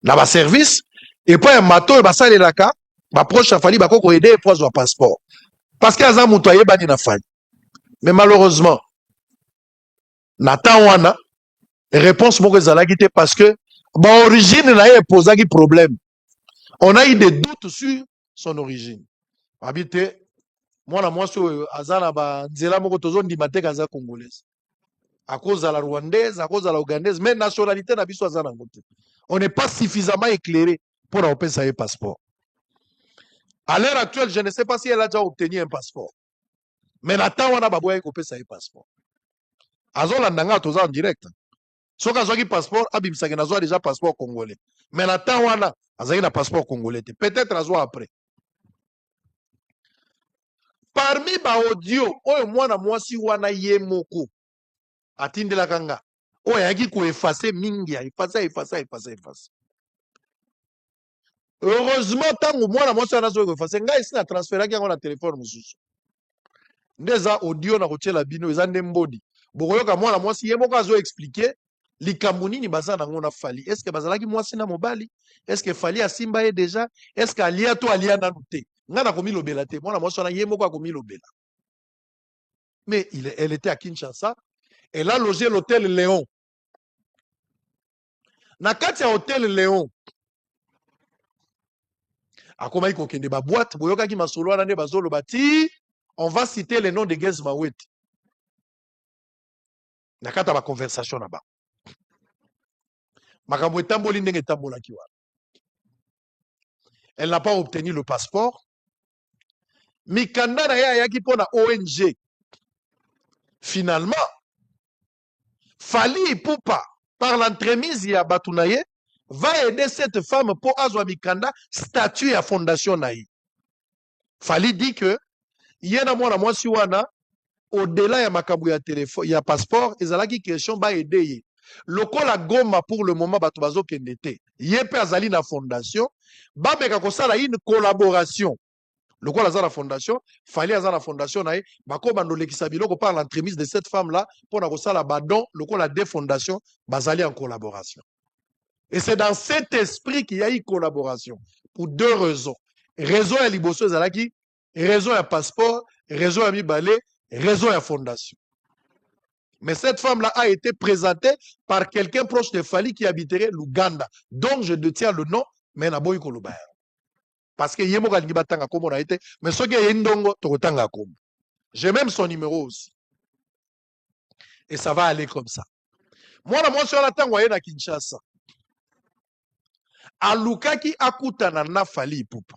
dans le service et puis un matin, il y a un proche à Fally pour aider pour avoir un passeport. Parce qu'il y a un moutoyer qui a Fally. Mais malheureusement, Nathan Wana, réponse parce que l'origine n'a pas posé de problème. On a eu des doutes sur son origine. Habité, moi, azana ba nzela moko tozondi mateka za congolaise. À cause de la rwandaise, à cause de la ougandaise, mais nationalité n'a pas azana ngote. On n'est pas suffisamment éclairé pour obtenir un passeport. À l'heure actuelle, je ne sais pas si elle a déjà obtenu un passeport. Mais Nathan wana baboya ko pesa un passeport. Azola ndanga toza en direct. Soka zwa ki passeport abimsaka nazwa déjà passeport congolais. Mais Nathan wana azaki na passeport congolais. Peut-être azwa après. Parmi ba audio oyo mwana mwasi wana ye moko atindela kanga oyo yaki ko effacer mingi ya effacer. Heureusement tango mwana mwasi wana zo ko effacer ngai sina transférer yango na téléphone mususu. Ndeza audio na kotiela bino eza ndembodi. Bokoyoka mwana mwasi ye moko azo expliquer likambo nini baza nango na Fally. Est-ce que bazalaki mwasi na mobali? Est-ce que Fally asimba ye déjà? Est-ce que alia to alia nanu te? Nga na komi lobela te. Mwana mwasi wana ye moko akomi lobela. Mais elle était à Kinshasa. Elle a logé l'hôtel Léon. Na kati ya hôtel Léon. Akoma iko kende ba boîte, boyoka ki masolo wana nde bazolo bati. On va citer le nom de Gez Mawet. Na kata ba conversation na ba. Makambo etamboli ndenge etambola ki wana. Elle n'a pas obtenu le passeport. Mikanda na ya yaki pona ONG. Finalement, Fally Ipupa, par l'entremise ya Batunaye, va aider cette femme pour azwa mikanda statut à fondation naï. Fally dit que yena mwana mwasi wana au-delà ya makambo ya téléphone ya passeport ezalaki question ba aider ye. Lokola Goma pour le moment bato bazo kendete. Ye pe azali na fondation ba meka kosala une collaboration. Lokola za la fondation, Fally aza la fondation naï bako bando lekisa biloko par l'entremise de cette femme là pour na kosala badon lokola des fondations bazali en collaboration. Et c'est dans cet esprit qu'il y a eu collaboration. Pour deux raisons. Raison à liboso ezalaki, raison à passeport, raison à mibale, raison à fondation. Mais cette femme-là a été présentée par quelqu'un proche de Fally qui habiterait l'Ouganda. Donc je détiens le nom, mais na boy kolobaya. Parce que yemo kalingi batanga komo na été, mais ce qui est ndongo tokotanga komo. J'ai même son numéro aussi. Et ça va aller comme ça. Moi na moi sur la tango na Kinshasa. Alukaki akutana na Fally Ipupa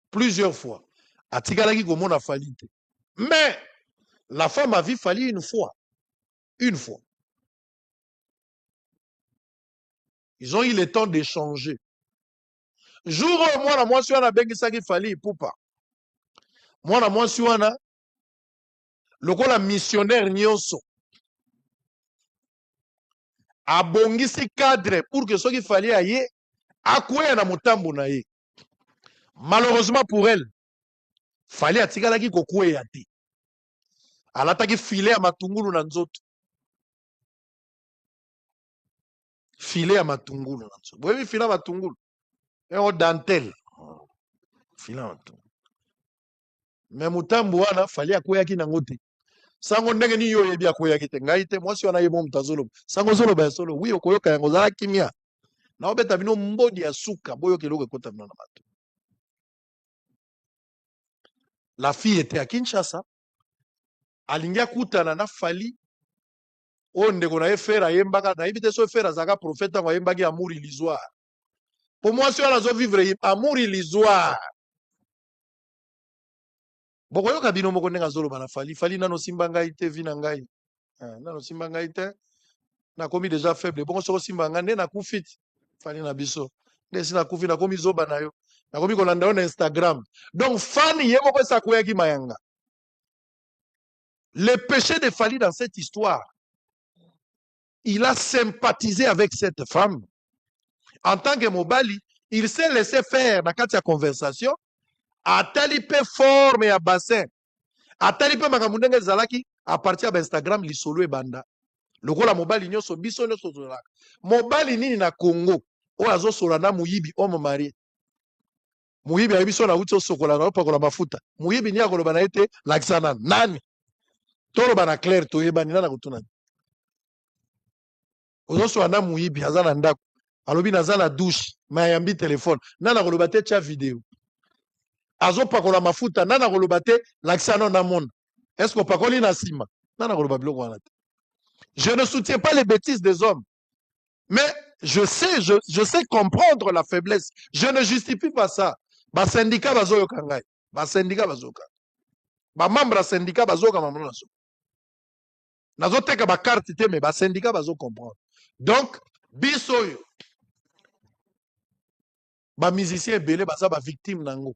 plusieurs fois. Atikalaki komona Fally te. Mais la femme a vu Fally une fois. Une fois. Ils ont eu le temps d'échanger. Jour où moi na mwasi wana bengisaki Fally Ipupa. Moi na mwasi wana lokola missionnaire nyonso. Abongisi cadre pour que soki Fally aye akweya na motambo na ye. Malheureusement pour elle, Fally atikalaki kokweya te. Alataki filet ya matungulu na nzoto. Filet ya matungulu na nzoto. Boyebi filet ya matungulu. Eo dentelle. Filet ya matungulu. Mais motambo wana Fally akweyaki nango te. sango ndenge ni yo yebi akoya kite ngai te mwasi wana yebo mtazolo sango zolo ba solo wi okoyoka yango zala kimia na obeta bino mbodi ya suka boyo keloko ekota bino na bato. La fille était à Kinshasa, alingi akutana na Fally o ndeko na ye fera yembaka na ibite so fera zaka prophète ngo yembaki amour illusoire. Pour moi si on a vivre amour illusoire. Boko yoka bino moko ndenga zolo bana Fally nano simba ngai te vina ngai. Nano simba ngai te na komi déjà faible. Bongo soko simba ngai na kufit Fally na biso. Ndesi na kufi na komi zoba na yo. Na komi kolanda yo na Instagram. Donc fan ye moko sa koya ki mayanga. Le péché de Fally dans cette histoire, il a sympathisé avec cette femme. En tant que Mobali, il s'est laissé faire dans la conversation. A talipé forme et bassin. A talipé makamundenge zalaki à partir d'Instagram li solo e banda. Loko la Mobali nyoso biso nyoso zolaka. Mobali nini na Congo. O azo solana muyibi homme marié. Muyibi ayibiso na uti sokola na opakola mafuta. Muyibi ni akoloba na ete laksana nani. Toro bana clair to yebani na kutuna. Ozoso anda muyibi azana ndako. Alobi nazana douche, mayambi téléphone. Nana koloba te cha vidéo. Azo pakola mafuta nana koloba te laksana na monde. Est-ce que pakoli na sima? Nana koloba biloko wana te. Je ne soutiens pas les bêtises des hommes. Mais je sais comprendre la faiblesse. Je ne justifie pas ça. Ba syndicat bazoyo kangai. Ba syndicat bazoka. Ba membre syndicat bazoka mamona so. Nazoteka ba carte te mais ba syndicat bazo comprendre. Donc bisoyo ba musicien belé baza ba victime nango.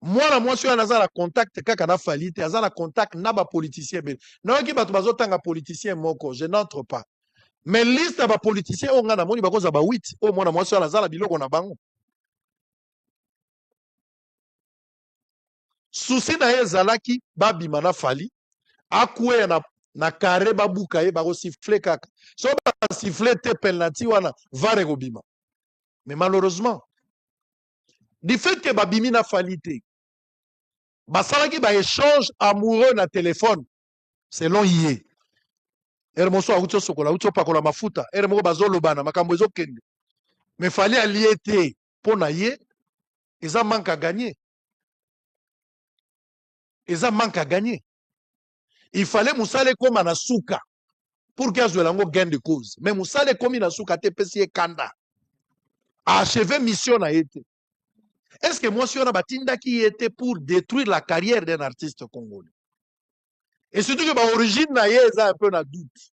Moi je suis en contact kaka na Fally te azana contact na ba politicien belé. Na ki bato bazotanga politicien moko, je n'entre pas. Mais liste ba politicien o ngana moni bakoza ba 8 o mona moi je suis en biloko na bango. Souci na ye zalaki babima na Fally akwe na carré babuka ye bako siffler kaka. So ba siffler te penalty wana vare kobima. Mais malheureusement du fait que babimi na Fally te basalaki ba échange amoureux na téléphone selon yé ermoso auto sokola auto pakola mafuta ermoko bazolobana makambo ezokende mais Fally allié te pona ye eza manque à gagner. Eza manque à gagner. Il fallait Moussale comme na souka pour qu'il y ait gain de cause. Mais Moussale comme na souka te pesi kanda. Achever mission na été. Est-ce que moi si on a batinda qui était pour détruire la carrière d'un artiste congolais? Et surtout que ma origine na yeza un peu na doute.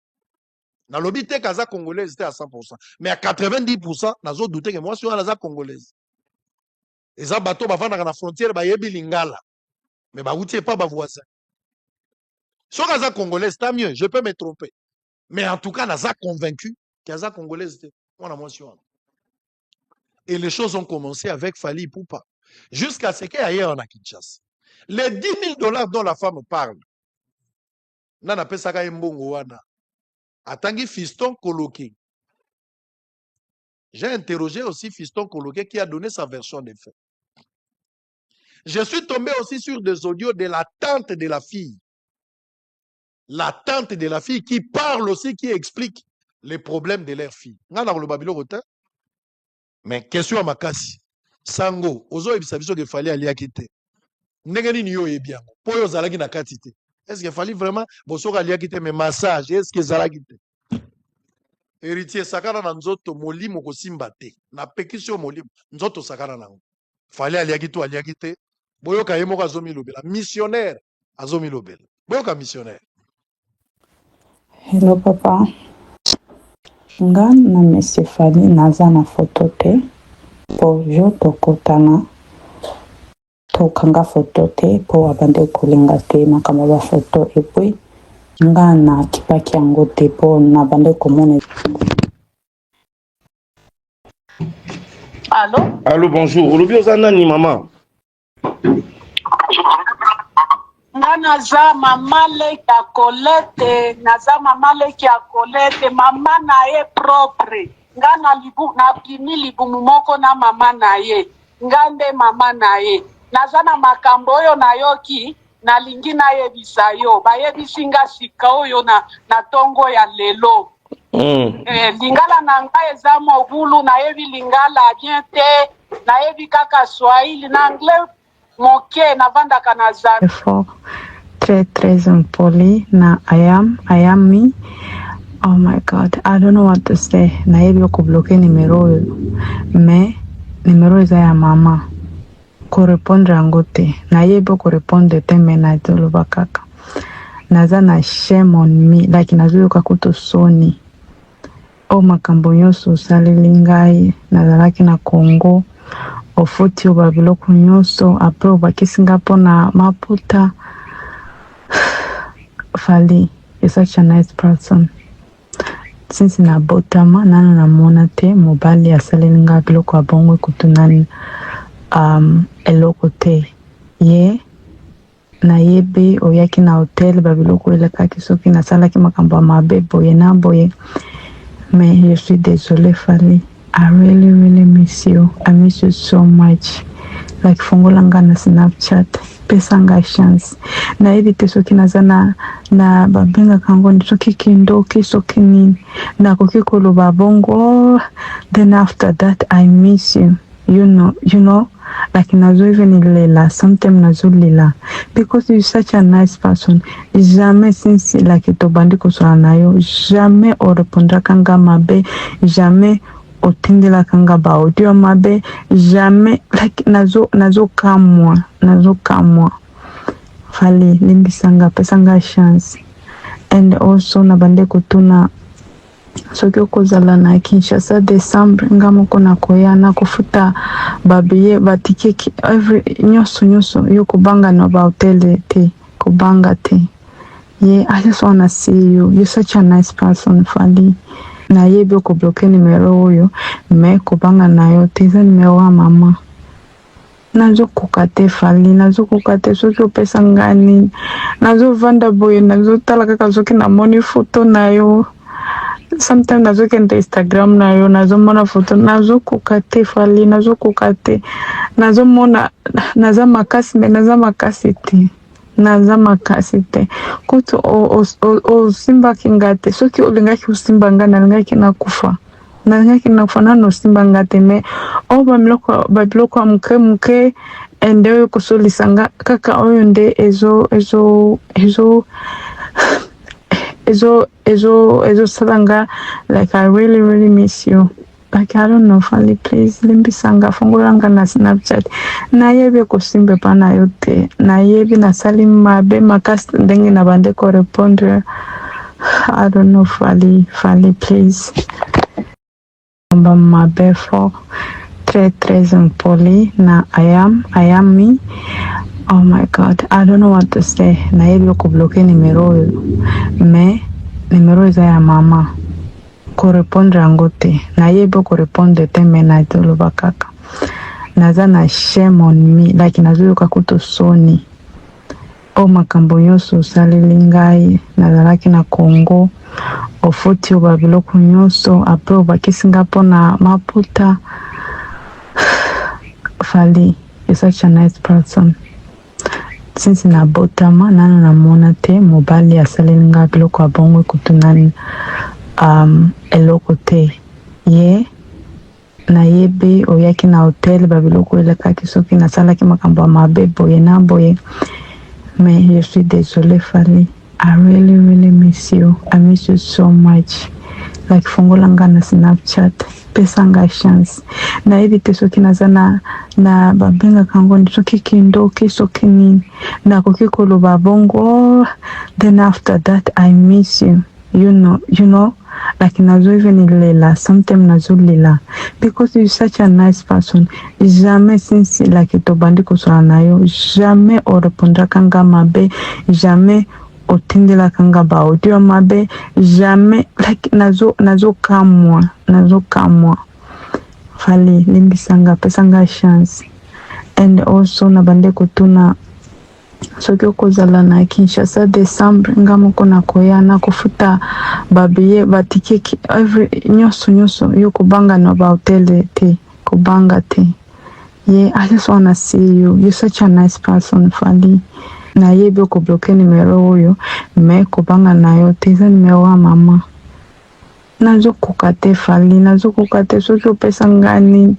Na lobité kaza congolaise était à 100%. Mais à 90%, na zo douté que moi si on a congolaise. Et ça bateau bavanda na frontière ba yebi lingala. Mais ba outil pas ba voisin. Si on a congolaise, tant mieux, je peux me tromper. Mais en tout cas, on a convaincu qu'il y a congolaise. Et les choses ont commencé avec Fally Ipupa. Jusqu'à ce qu'il y ait ailleurs en Kinshasa. Les 10 000 $ dont la femme parle, nana pesaka mbongo wana. Atangi Fiston Koloké. J'ai interrogé aussi Fiston Koloké qui a donné sa version des faits. Je suis tombé aussi sur des audios de la tante de la fille. La tante de la fille qui parle aussi, qui explique les problèmes de leur fille. Mais question à Makasi. Sango, ozo ebisabiso que Fally ali akite. Ndengeni niyo ebia. Po yo zalaki na katite. Est-ce que Fally vraiment bosoka ali akite mais massage est-ce que zalaki te? Héritier sakana na nzoto molimo ko simba te. Na pekisio molimo nzoto sakana nango. Fally ali akite. Boyoka yemoko azomi lobela. Missionnaire azomi lobela. Boyoka missionnaire. Hello papa. Nga na Monsieur Fally naza na photo te. Po jo tokotana. Tokanga photo te. Po abande kolinga te makambo ba photo. Et puis nga na kipaki yango te po na bande komone. Allô? Allô, bonjour. Olobi ozana ni maman. Naza mama leki ya Colette, naza mama leki ya Colette, mama na ye propre. Nga na bimi libumu moko na mama na ye. Nga nde mama na ye. Naza na makambo oyo na yoki, nalingi nayebisa yo bayebisinga sika oyo na tongo ya lelo. Lingala na ngai eza mobulu nayebi lingala bien te nayebi kaka Swahili na anglais moke navandaka na Zambie. Très impoli na I am me. Oh my God, I don't know what to say. Nayebi okubloke nimero me nimero eza ya mama korepondre yango te nayebi okorepondre te me nazoloba kaka naza na shame on me like nazoyoka kutu soni o makambo nyonso osaleli ngai nazalaki na Congo ofuti o babiloko nyonso apres obakisi nga mpona maputa. Fally is such a nice person. Since na botama nana namona te mobali asaleli nga biloko ya bongo kutu nani eloko te ye nayebi oyaki na hotel babiloko elekaki soki nasalaki makambo ya mabe boye na boye. Mais je suis désolée Fally. I really miss you. I miss you so much. Like fungolanga na Snapchat. Pesa nga chance. Nayebi te soki naza na babenga kango ni soki kindoki soki nini. Na koki koloba bongo. Then after that I miss you. You know. Like nazo even lela. Sometimes nazo lela. Because you're such a nice person. Jamais since like tobandi kusura na yo. Jamais orepondra kanga mabe. Jamais otindela kanga ba audio mabe. Jamais like nazo kamwa. Fally limbisanga pesanga chance. And also nabande kutuna soki okozala na Kinshasa Desembre ngamoko na koya na kufuta babiye batike every nyonso yo kubanga na ba hotel te kubanga te. Yeah, I just wanna see you. You're such a nice person Fally. Na yebi okubloke nimero oyo me kubanga nayo te za nimero wa mama. Nazo kukate Fally, nazo kukate soki opesa ngani. Nazo vanda boye, nazo tala kaka soki na moni photo nayo. Sometimes nazo kende Instagram nayo, nazo mona photo, nazo kukate Fally, nazo kukate. Nazo mona, naza makasi te. Naza makasi te. Kutu o simba kingate, soki olingaki usimba ngana, nalingaki na kufa. Nalingaki na kufa nano simba ngate me. O babiloko wa mke ende oyo kusolisanga kaka oyo nde ezo salanga. Like I really miss you. Like I don't know Fally, please limbisanga fungulanga na Snapchat. Nayebi kusimbe pana yote. Nayebi nasali mabe makasi ndenge na bande ko répondre. I don't know Fally, please. Mabe for très impoli na I am me. Oh my God, I don't know what to say. Nayebi okubloke nimero me nimero eza ya mama korepondre yango te nayebi okorepondre te me nazoloba kaka naza na shame on me like nazoyoka kutu soni o makambo nyonso osaleli ngai nazalaki na Congo ofuti o babiloko nyonso apres obakisi nga mpona maputa. Fally is such a nice person. Since na botama nana namona te mobali asaleli nga biloko ya bongo kutu nani eloko te ye nayebi oyaki na hotel babiloko elekaki soki nasalaki makambo ya mabe boye na boye. Mais je suis désolée Fally. I really miss you. I miss you so much. Like fungolanga na Snapchat. Pesa nga chance. Nayebi te soki naza na babenga kango ni soki kindoki soki nini. Na koki koloba bongo. Then after that I miss you. You know. Like nazo even lela. Sometimes nazo lela. Because you're such a nice person. Jamais since like tobandi kusura na yo. Jamais orepondra kanga mabe. Jamais otindela kanga ba audio mabe. Jamais like nazo kamwa. Fally limbisanga pesanga chance. And also nabande kutuna soki okozala na Kinshasa Desembre ngamoko na koya na kufuta babiye batike every nyonso yo kubanga na ba hotel te kubanga te. Yeah, I just wanna see you. You're such a nice person Fally. nayebi okobloke numero oyo me kobanga na yo te eza numero ya mama. Nazokoka te Fally, nazokoka te soki opesa nga nini,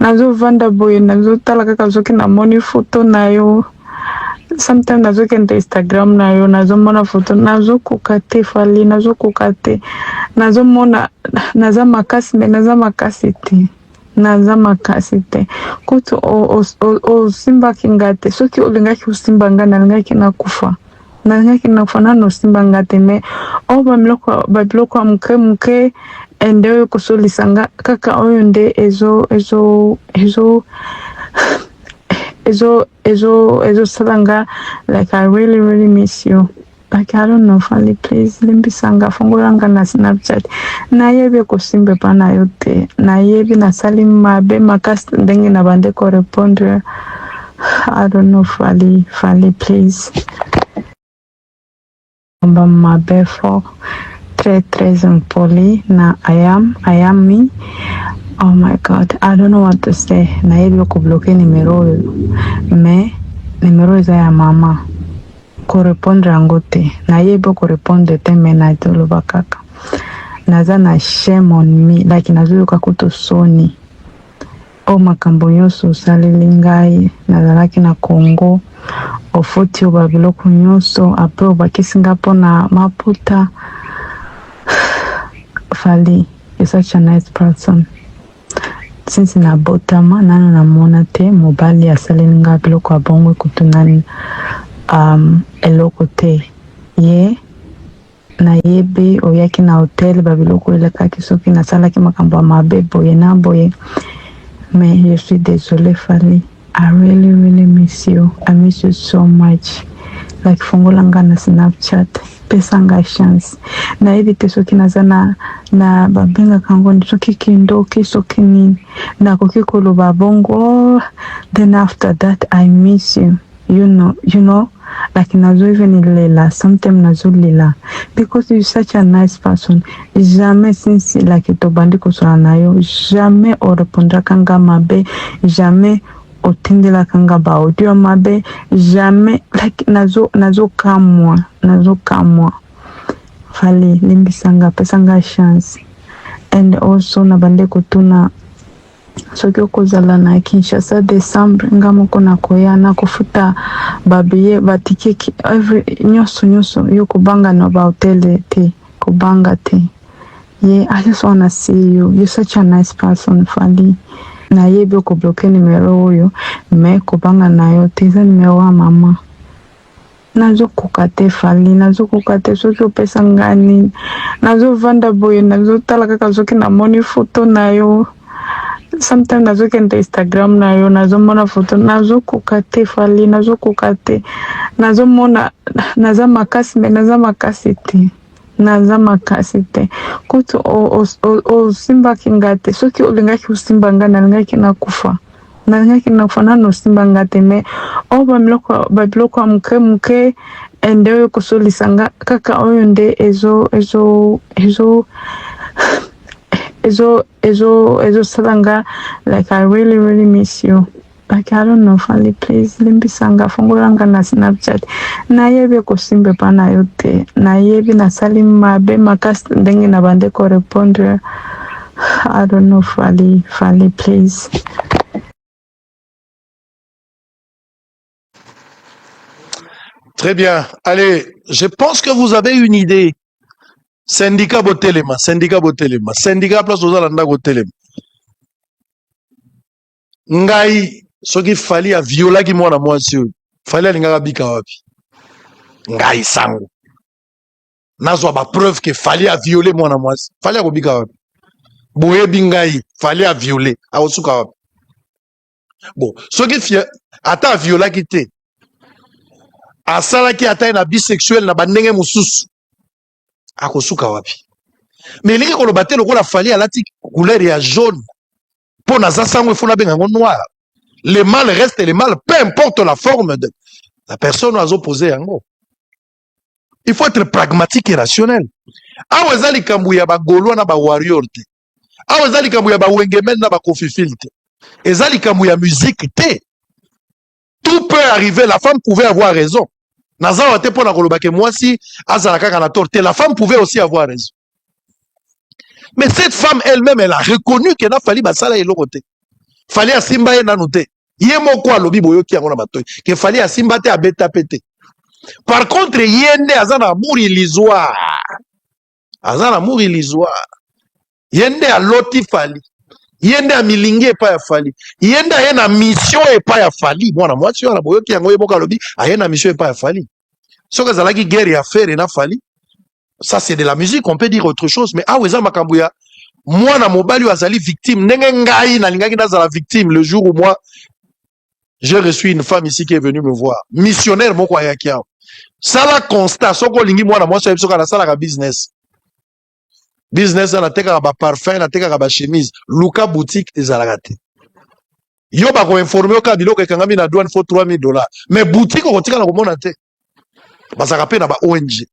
nazovanda boye nazotala kaka soki namoni foto na yo, sometimes nazokende Instagram na yo nazomona foto, nazokoka te Fally, nazokoka te, nazomona naza makasi me naza makasi te, naza makasi te kutu osimbaki nga te, soki olingaki osimba nga nalingaki nakufa, nalingaki nakufa nano osimba nga te, me oyo babiloko ya muke ende oyo kosolisa nga kaka oyo nde ezosala nga, like I really really miss you. Like I don't know Fally, please limbisanga, fungolanga na Snapchat. Nayebi kosimba pa na yo te, nayebi nasali mabe makasi ndenge na bande ko répondre. I don't know Fally, please. Mabe fort, très impoli na I am me. Oh my God, I don't know what to say. Nayebi kubloke numero oyo, me numero eza ya mama. Ko répondre yango te, nayebi ko répondre te, me na toloba kaka. Naza na shame on me, like nazoyoka kuto soni. O makambo nyonso osaleli ngai, nazalaki na Congo, ofoti oba biloko nyonso, apres obakisi nga mpo na maputa. Fally, you're such a nice person. Since nabotama nano namona te mobali asaleli nga biloko ya bongo kutunani eloko te. Ye nayebi oyaki na hotel babiloko elekaki soki nasalaki makambo ya mabe boye na boye. Mais je suis désolée Fally. I really miss you. I miss you so much. Like fungolanga na Snapchat. Pesanga chance. Nayebi te soki naza na babenga kango soki kindoki soki nini. Nakoki koloba bongo. Then after that I miss you. You know, like nazo even lela, sometimes nazo lela, because you're such a nice person. Jamais since like tobandi kosola na yo, jamais o répondra kanga mabe, jamais otindela kanga ba audio mabe, jamais like nazo kamwa. Fally, limbisanga, pesanga chance. And also nabande kutuna soki okozala na Kinshasa Desembre nga moko nakoya na kofuta babiye batike nyonso yo kobanga na ba hotel te kobanga te. Yeah, I just wanna see you. You're such a nice person Fally. Nayebi okobloke numero oyo me kobanga na yo te eza numero ya mama. Nazokoka te Fally, nazokoka te soki opesa nga nini, nazovanda boye nazotala kaka soki namoni foto na yo, sometimes nazokende Instagram na yo nazomona foto, nazokoka te Fally, nazokoka te, nazomona naza makasi me naza makasi te, naza makasi te kutu osimbaki nga te, soki olingaki osimba nga nalingaki nakufa, nalingaki nakufa nano osimba nga te, me oyo babiloko ya muke ende oyo kosolisa nga kaka oyo nde salanga, like I really miss you. Like I don't know Fally, please limbisanga, fungolanga na Snapchat. Nayebi kosimba pa na yo te, nayebi nasali mabe makasi ndenge na bande ko répondre. I don't know Fally, please. Très bien. Allez, je pense que vous avez une idée. Syndicat Botelema, syndicat place aux Alanda Botelema. Ngai, soki Fally a violé ki mwana mwasi oyo. Fally alingaka bika wapi. Ngai sango. Nazwa ba preuve que Fally a violé mwana mwasi. Fally akobika wapi. Boyebi ngai, Fally a violé. Akosuka wapi. Bon, soki ata violé ki te. Asalaki ata na bisexuel na bandenge mususu. Akosuka wapi. Mais elingi koloba te lokola Fally alati couleur ya jaune. Pour naza sango il faut na benga noir. Le mal reste le mal, peu importe la forme de la personne à opposer yango. Il faut être pragmatique et rationnel. Awa ezali kambu ya ba Gaulois na ba warrior te. Awa ezali kambu ya ba Wengemen na ba Kofifil te. Ezali kambu ya musique te. Tout peut arriver, la femme pouvait avoir raison. Nazawa te pona kolobake moi si azalaka kana torte. La femme pouvait aussi avoir raison. Mais cette femme elle-même, elle a reconnu que na fali basala eloko te. Fali asimba ye nanu te. Ye moko alobi boyoki yango na batoyi. Que fali asimba te abeta pete. Par contre, yende azana amour illusoire. Azana amour illusoire. Yende aloti fali. Yende a milingi epa ya fali. Yende a na mission epa ya fali. Mwana mwasi wana boyoki yango ye moko alobi a na mission epa ya fali. Soka zalaki guerre ya faire na fali. Ça c'est de la musique, on peut dire autre chose, mais ah weza makambuya. Moi na mobali azali victime. Nenge ngai na lingaki nazala victime le jour où moi j'ai reçu une femme ici qui est venue me voir. Missionnaire moko ayaki yao. Sala constat soko lingi moi na moi soka na sala ka business. Business na teka ba parfum na teka ba chemise. Luka boutique ezalaka te. Yo ba ko informer ka biloko ekangami na douane faut $3000. Mais boutique ko tika na komona te. Basaka pe na ba ONG.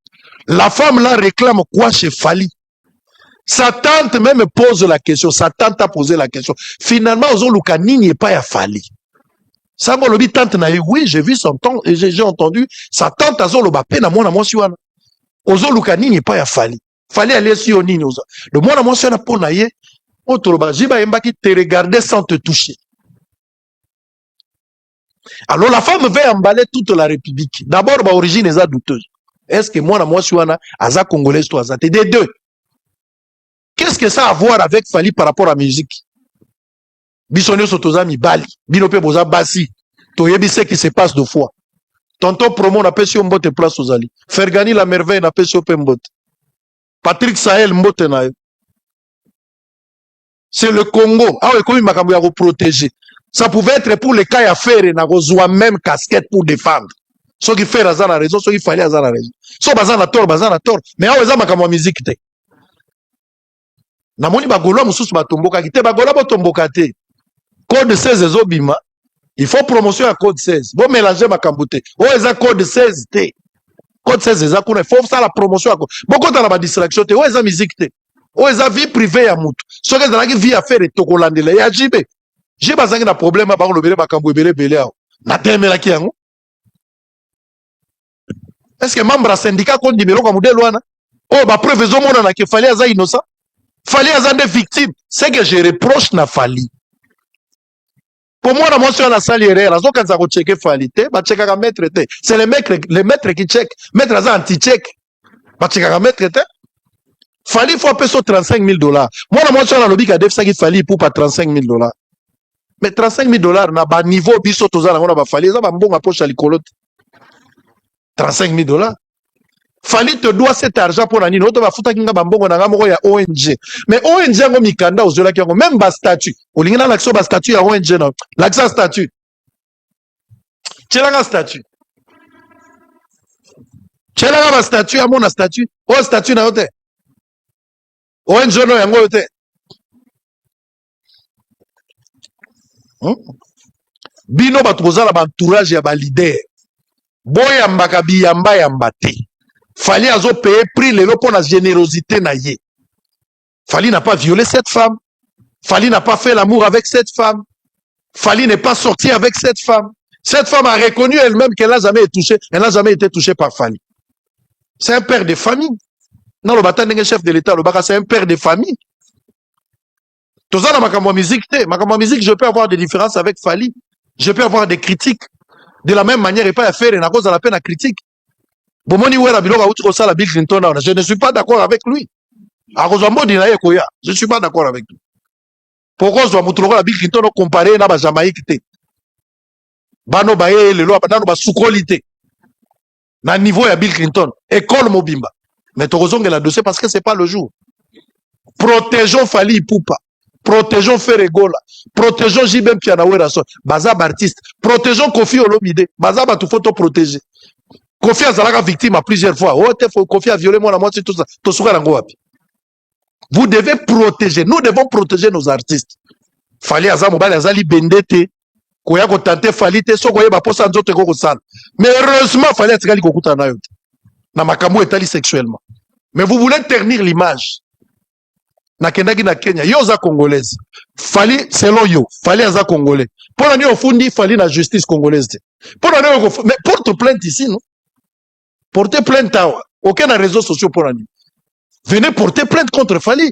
La femme là réclame quoi chez Fali? Sa tante même pose la question. Sa tante a posé la question. Finalement, Ozoluka Nini n'est pas à Fali. Ça m'a dit tante na oui, j'ai vu son temps et j'ai entendu sa tante Azoloba pe na mona monsiwana. Ozoluka Nini n'est pas à Fali. Fali aller sur Nini ozo. Le mona monsiwana po na ye. Otoloba jiba yemba ki te regarder sans te toucher. Alors la femme veut emballer toute la République. D'abord, ba origine est douteuse. Est-ce que moi, je suis un Congolais ou un des deux? Qu'est-ce que ça a à voir avec Fali par rapport à la musique? Bisonio Sotozami Bali, Binope Boza Bassi, Toyebi ce qui se passe deux fois. Tonton Promo n'a pas si on botte place aux Ali. Fergani la merveille n'a pas si on peut Patrick Sahel mbote na. C'est le Congo. Ah oui, comment il m'a protéger. Ça pouvait être pour les cas à faire et n'a même casquette pour défendre. Ceux qui font la raison, ceux qui fallait la raison. Ceux qui bazana tort. Mais on a ma musique te. Namoni bagolo mususu batomboka kite bagola botomboka te. Code 16 ezobima. Il faut promotion à code 16. Bon mélanger makambo te. O eza code 16 te. Code 16 eza kuna. Il faut ça la promotion à code. Boko ta la distraction te. O eza musique te. O eza vie privée ya mutu. Ceux qui ont vie à faire et tokolandela ya jibe. Jibe azangi na problème ba ko lobele makambo ebele bele awo. Na temela ki yango. Est-ce que membre à syndicat compte numéro comme modèle wana? Oh, bah preuve zomona na que Fali aza innocent. Fali aza des victimes. C'est que je reproche na Fali. Pour moi, moi, sur la salle erreur, quand ça va checker Fali, bah checker à maître te. C'est les maîtres qui check. Maître aza anti-check. Bah checker à maître te. Fali faut payer sur $35,000. Moi, sur la lobby qui a def ça qui Fali pour pas $35,000. Mais $35,000 na ba niveau biso tozala ngona ba Fali, ça ba mbonga poche à l'icolote. $35,000. Fali te doit cet argent pour l'année. Notre va foutre kinga bambongo na ngamo ya ONG. Mais ONG ngo mikanda ozola ki ngo même ba statut. Olingana l'action ba statut ya ONG non. L'action statut. Tchelanga statut. Tchelanga ba statut ya mona statut. O statut na yote. ONG no yango yote. Bino ba tozala ba entourage ya ba leader. Boya mbaka biyamba yamba te. Fali azo payer prix lelo pour la générosité na ye. Fali n'a pas violé cette femme. Fali n'a pas fait l'amour avec cette femme. Fali n'est pas sorti avec cette femme. Cette femme a reconnu elle-même qu'elle n'a jamais été touchée. Elle n'a jamais été touchée par Fali. C'est un père de famille. Non, le bâtard n'est chef de l'État. Le bâtard, c'est un père de famille. Tout ça, dans ma musique, je peux avoir des différences avec Fali. Je peux avoir des critiques. De la même manière, il peut faire une cause à la peine à critique. Je ne suis pas d'accord avec lui. Je ne suis pas d'accord avec lui. Pourquoi je dois la Bill Clinton comparer à la Jamaïque? Bano baye le loi bano ba soukolité. Na niveau ya Bill Clinton, école mobimba. Mais torozonge la dossier parce que c'est pas le jour. Protégeons Fali Poupa. Protégeons Ferregola. Protégeons Jibem Pianawera Son. Bazab artiste. Protégeons Kofi Olomide. Bazab a tout photo protéger. Kofi Azalaka victime à plusieurs fois. Oh, Kofi a violé moi la moitié tout ça. Vous devez protéger. Nous devons protéger nos artistes. Fali Azamobali Azali Bendete. Koya ko tante Fali te so koye ba posa nzoto ko sala. Mais heureusement Fali atikali kokuta na yote. Na makambo etali sexuellement. Mais vous voulez ternir l'image. Na kendaki na Kenya, yo za congolaise. Fali selon yo, Fali aza congolais. Pour la au fundi Fali na justice congolaise. Pour la mais porte plainte ici non. Portez plainte à aucun réseau social pour l'année. Venez porter plainte contre Fali.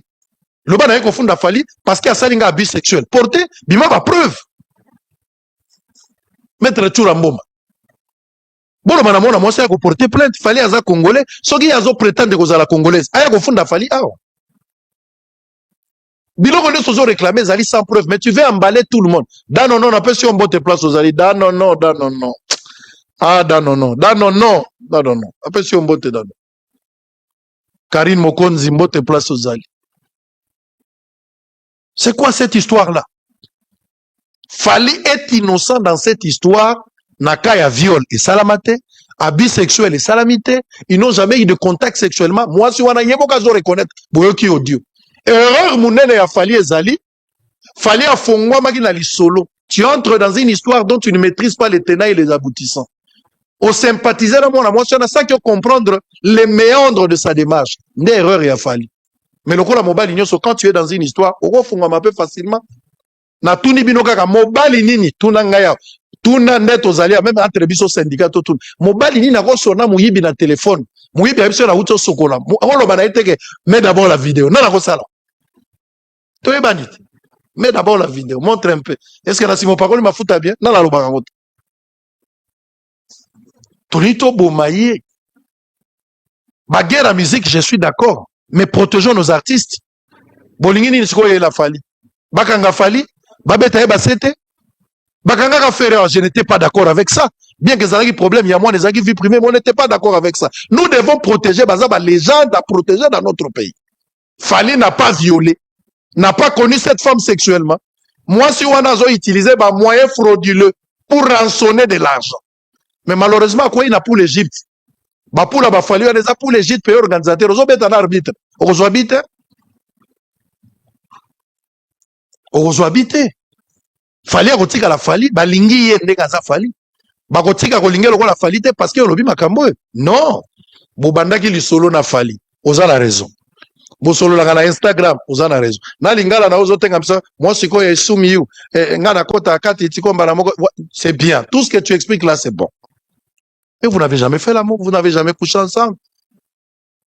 Le ban a confondre Fali parce qu'il y a ça abus sexuel. Portez, bima ma preuve. Maître Touramboma. Bon, le manamon a moi c'est à porter plainte. Fali à Congolais. Ce qui a prétendre que la Congolaise. Aya confondre Fali. Ah. Biloko les sozo réclamé Zali sans preuve, mais tu veux emballer tout le monde. Dan non non, on appelle si on botte place aux Zali. Dan non non, dan non non. Ah dan non non, dan non non, dan non non. Appelle si on botte dan. Karine Mokonzi mbote place aux Zali. C'est quoi cette histoire-là? Fali est innocent dans cette histoire. Nakaya viol et salamate, abus sexuel et salamité. Ils n'ont jamais eu de contact sexuellement. Moi, si on a yébo kazo reconnaître, boyoki audio. Erreur mounene ya Fali ezali. Fali a fongwa magina li solo. Tu entres dans une histoire dont tu ne maîtrises pas les tenants et les aboutissants. Au sympathiser à moi, c'est ça qui comprendre les méandres de sa démarche. N'est erreur ya Fali. Mais le coup la mobile quand tu es dans une histoire, au fond on m'appelle facilement. Na tuni bino kaka mobile nini tuna ngaya. Tuna net ozalia même entre biso syndicat tout. Mobile nini na ko sona muyibi na téléphone. Muyibi biso na uto sokola. Olo bana iteke mais d'abord la vidéo. Non na ko sala. Toi banit. Mais d'abord la vidéo, montre un peu. Est-ce que la Simon Parole m'a foutu bien? Non la lo bangot. Tonito bomaye. Ba guerre à musique, je suis d'accord, mais protégeons nos artistes. Bolingini nisiko la Fali. Bakanga Fali, babeta basete. Bakanga Ferrer, je n'étais pas d'accord avec ça. Bien que ça ait problème, il y a moins des vie privée, mais on n'était pas d'accord avec ça. Nous devons protéger les gens à protéger dans notre pays. Fali n'a pas violé, n'a pas connu cette femme sexuellement. Moi, si on a utilisé des moyens frauduleux pour rançonner de l'argent. Mais malheureusement, quoi, il n'a pour l'Égypte. Pour la Fali, on a pour l'Égypte, pays organisateur, on a un arbitre. On a habité. On a habité. Fali akotika la Fali balingi ye ndeka za Fali bakotika kolinga loko la Fali te parce que olobi makambo non bobandaki lisolo na Fali oza la raison bo solo la na Instagram oza na raison na lingala na ozo tenga msa moi siko ya sumi you ngana kota akati tikomba na moko c'est bien tout ce que tu expliques là c'est bon et vous n'avez jamais fait l'amour vous n'avez jamais couché ensemble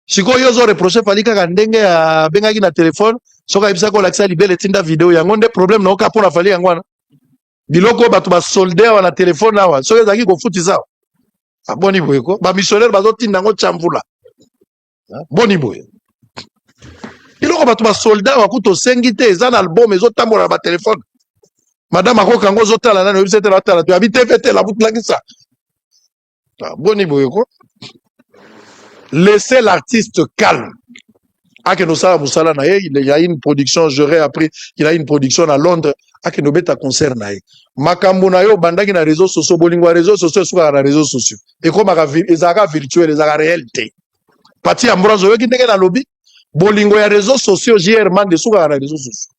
siko yozo reprocher Fali kaka ndenge ya bengaki na téléphone soka ibisa ko lakisa libele tinda vidéo yango nde problème na oka pona Fali yango wana biloko bato ba soldat wana telefone awa soki ezaki kofuti sawa boni boye ko ba missionnaire bazotinda ngo chambula boni boye biloko bato ba soldat wa kuto sengi te eza na album ezotambola ba telefone madame akoka ngo zotala nani obisete la tala tu habite fete la boutlaki ça boni boye ko laissez l'artiste calme. Que nous savons il y a une production, j'aurais appris qu'il a une production à Londres, que nous bêta concert naï. Makambo na yo bandaki na réseaux sociaux, bolingwa réseaux sociaux sur na réseaux sociaux. Et comme les aga virtuels, les aga réalité. Pati Ambroise yo ki ndenge na lobby, bolingwa ya réseaux sociaux JR man de sur na réseaux sociaux.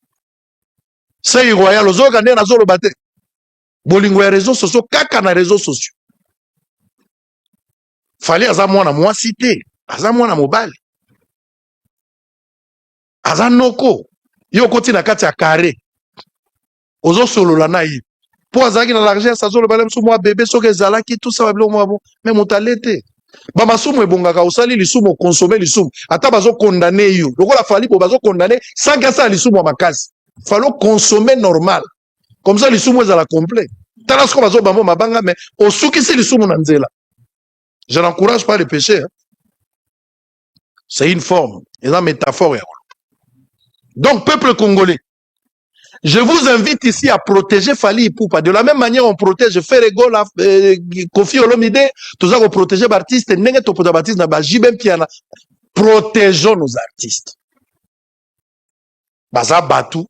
C'est royal ozo kande na zolo bate. Bolingwa ya réseaux sociaux kaka na réseaux sociaux. Fallait azamwana moi cité, azamwana mobile. Azanoko yo koti na kati ya carré ozo solo la naï po azaki na l'argent ça zo le balem sou moi bébé soke ezalaki tout ça bablo moi bon mais motalete ba masumu ebongaka osali lisumu consommer lisumu ata bazo condamner yo lokola Fali po bazo condamner sans que ça lisumu makasi falo consommer normal comme ça lisumu ezala complet tala sko bazo bambo mabanga mais osukisi lisumu na nzela je n'encourage pas le péché hein. C'est une forme et une métaphore. Donc, peuple congolais, je vous invite ici à protéger Fali Ipupa. De la même manière, on protège Ferrego, Kofi Olomide, tous on protège les artistes, protégeons nos artistes. Baza Batou,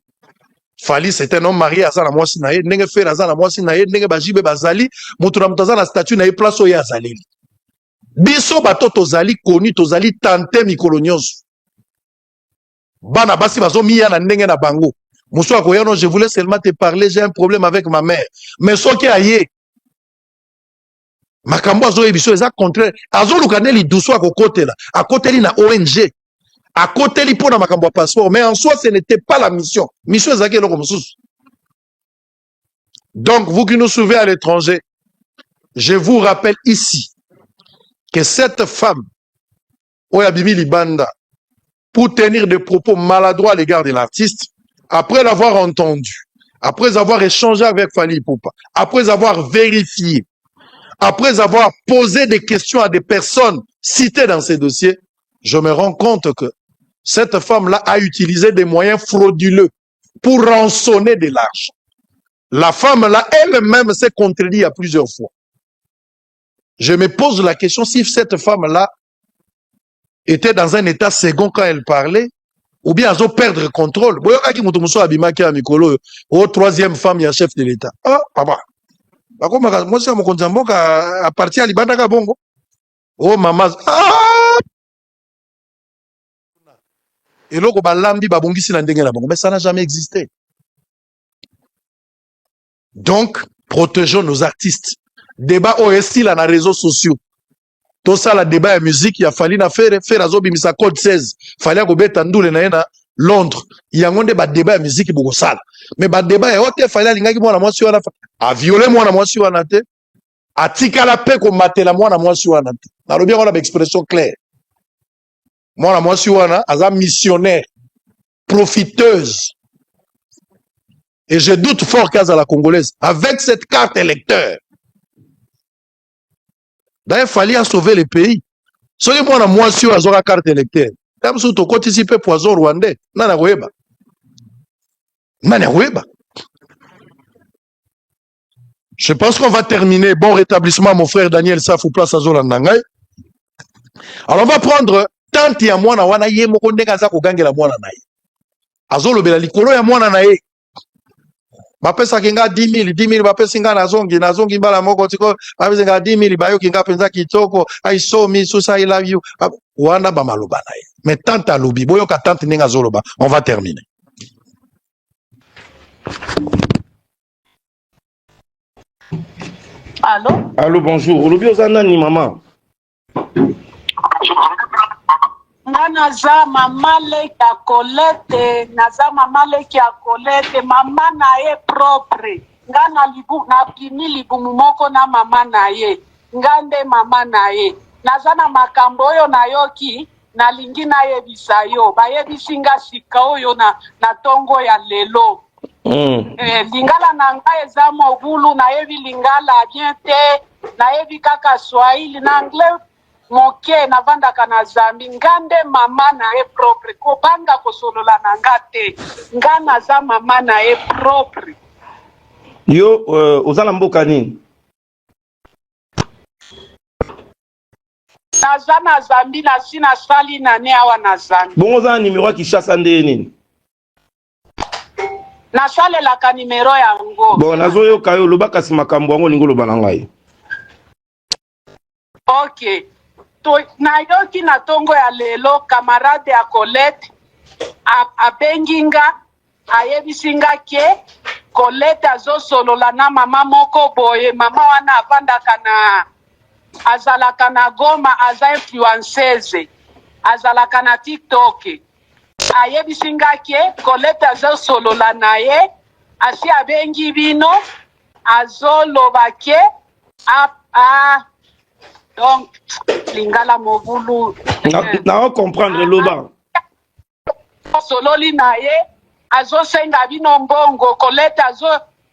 Fali, c'est un homme marié à Zana Mwasinaye, Nenge Fer à Zana Mwasinaye, Nenge Bajibe Bazali, Moutoura Moutazana statue na place au Yazali. Biso Bato Tozali, connu, Tozali, Tante Mikolonios. Bana basi bazo miya na ndenge na bango. Mousso akoyano, je voulais seulement te parler, j'ai un problème avec ma mère. Mais ce qui aye, makambo azo ebiso eza contraire. Azo lukane li douso akokote la. Akote li na ONG. Akote li pona makambo passeport. Mais en soi, ce n'était pas la mission. Mission ezaki eloko mosusu. Donc, vous qui nous suivez à l'étranger, je vous rappelle ici que cette femme, Oyabimi Libanda, pour tenir des propos maladroits à l'égard de l'artiste, après l'avoir entendu, après avoir échangé avec Fally Ipupa, après avoir vérifié, après avoir posé des questions à des personnes citées dans ces dossiers, je me rends compte que cette femme-là a utilisé des moyens frauduleux pour rançonner de l'argent. La femme-là, elle-même s'est contredite à plusieurs fois. Je me pose la question si cette femme-là était dans un état second quand elle parlait, ou bien elle a perdre le contrôle. Au troisième femme, il y a chef de l'État. Ah, papa. Moi, c'est mon compte à partir à Libanda Bongo. Oh, maman. Ah! Et là, mais ça n'a jamais existé. Donc, protégeons nos artistes. Débat OST là, dans les réseaux sociaux. Tout ça, le débat de musique, il a fallu faire Azobimisa code 16. Il fallait que Ndoule na Londres. Il y a un débat de musique qui est ça. Mais le débat est autre. Il fallait que a violé moi sur la tête. A tika la paix comme matela moi sur la tête. Dans le bien, on a une expression claire. Moi sur la tête, missionnaire, profiteuse. Et je doute fort qu'à la Congolaise, avec cette carte électeur, d'ailleurs, il fallait sauver le pays. Si on a moi sur la carte électeur, comme si tu participes poison rwandais, nana weba. Je pense qu'on va terminer. Bon rétablissement, mon frère Daniel Safou, place à Zolandangay. Alors, on va prendre tant ya mwana wana ye mokonde kaza kogangela mwana naye. Azolobela likolo ya mwana naye. Bapesa kinga 10 000 bapesa kinga nazongi mbala moko tiko bapesa kinga 10 000 bayo kinga penza kitoko I saw me so I love you wana ba maloba naye. Mais tante alobi boyo ka tante ninga zoloba, on va terminer. Allô? Allô, bonjour. Olobi ozanani maman? Naza mama leki ya Colette, naza mama leki ya Colette, mama na ye propre. Nga na bimi libumu moko na mama na ye. Nga nde mama na ye. Naza na makambo oyo na yoki, na lingi na yebisa yo. Ba yebisi nga sika oyo na tongo ya lelo. Lingala na nga eza mobulu, na yebi lingala bien te, na yebi kaka Swahili, na anglais moke na vandaka na zambi. Ngande mama na ye propre, kobanga kosolola na nga te. Nga naza mama na ye propre. Yo, ozala mboka nini? Naza na zambi na si na sali na ne awa na zambi. Bongo ozala numéro ya Kinshasa nde nini? Nasalelaka nimero yango. Bon, nazoyoka yo loba kasi makambo yango lingo loba na ngai. Ok. Nayoki na tongo ya lelo camarade ya Colette abenginga ayebisinga ke Colette azosolola na mama moko boye. Mama wana avandaka na azalaka na Goma, aza influenceuse, azalaka na TikTok. Ayebisinga ke Colette azosolola na ye, asi abengi bino azoloba ke donc lingala mobulu na comprendre loba sololi na ye azosenga bino mbongo. Colette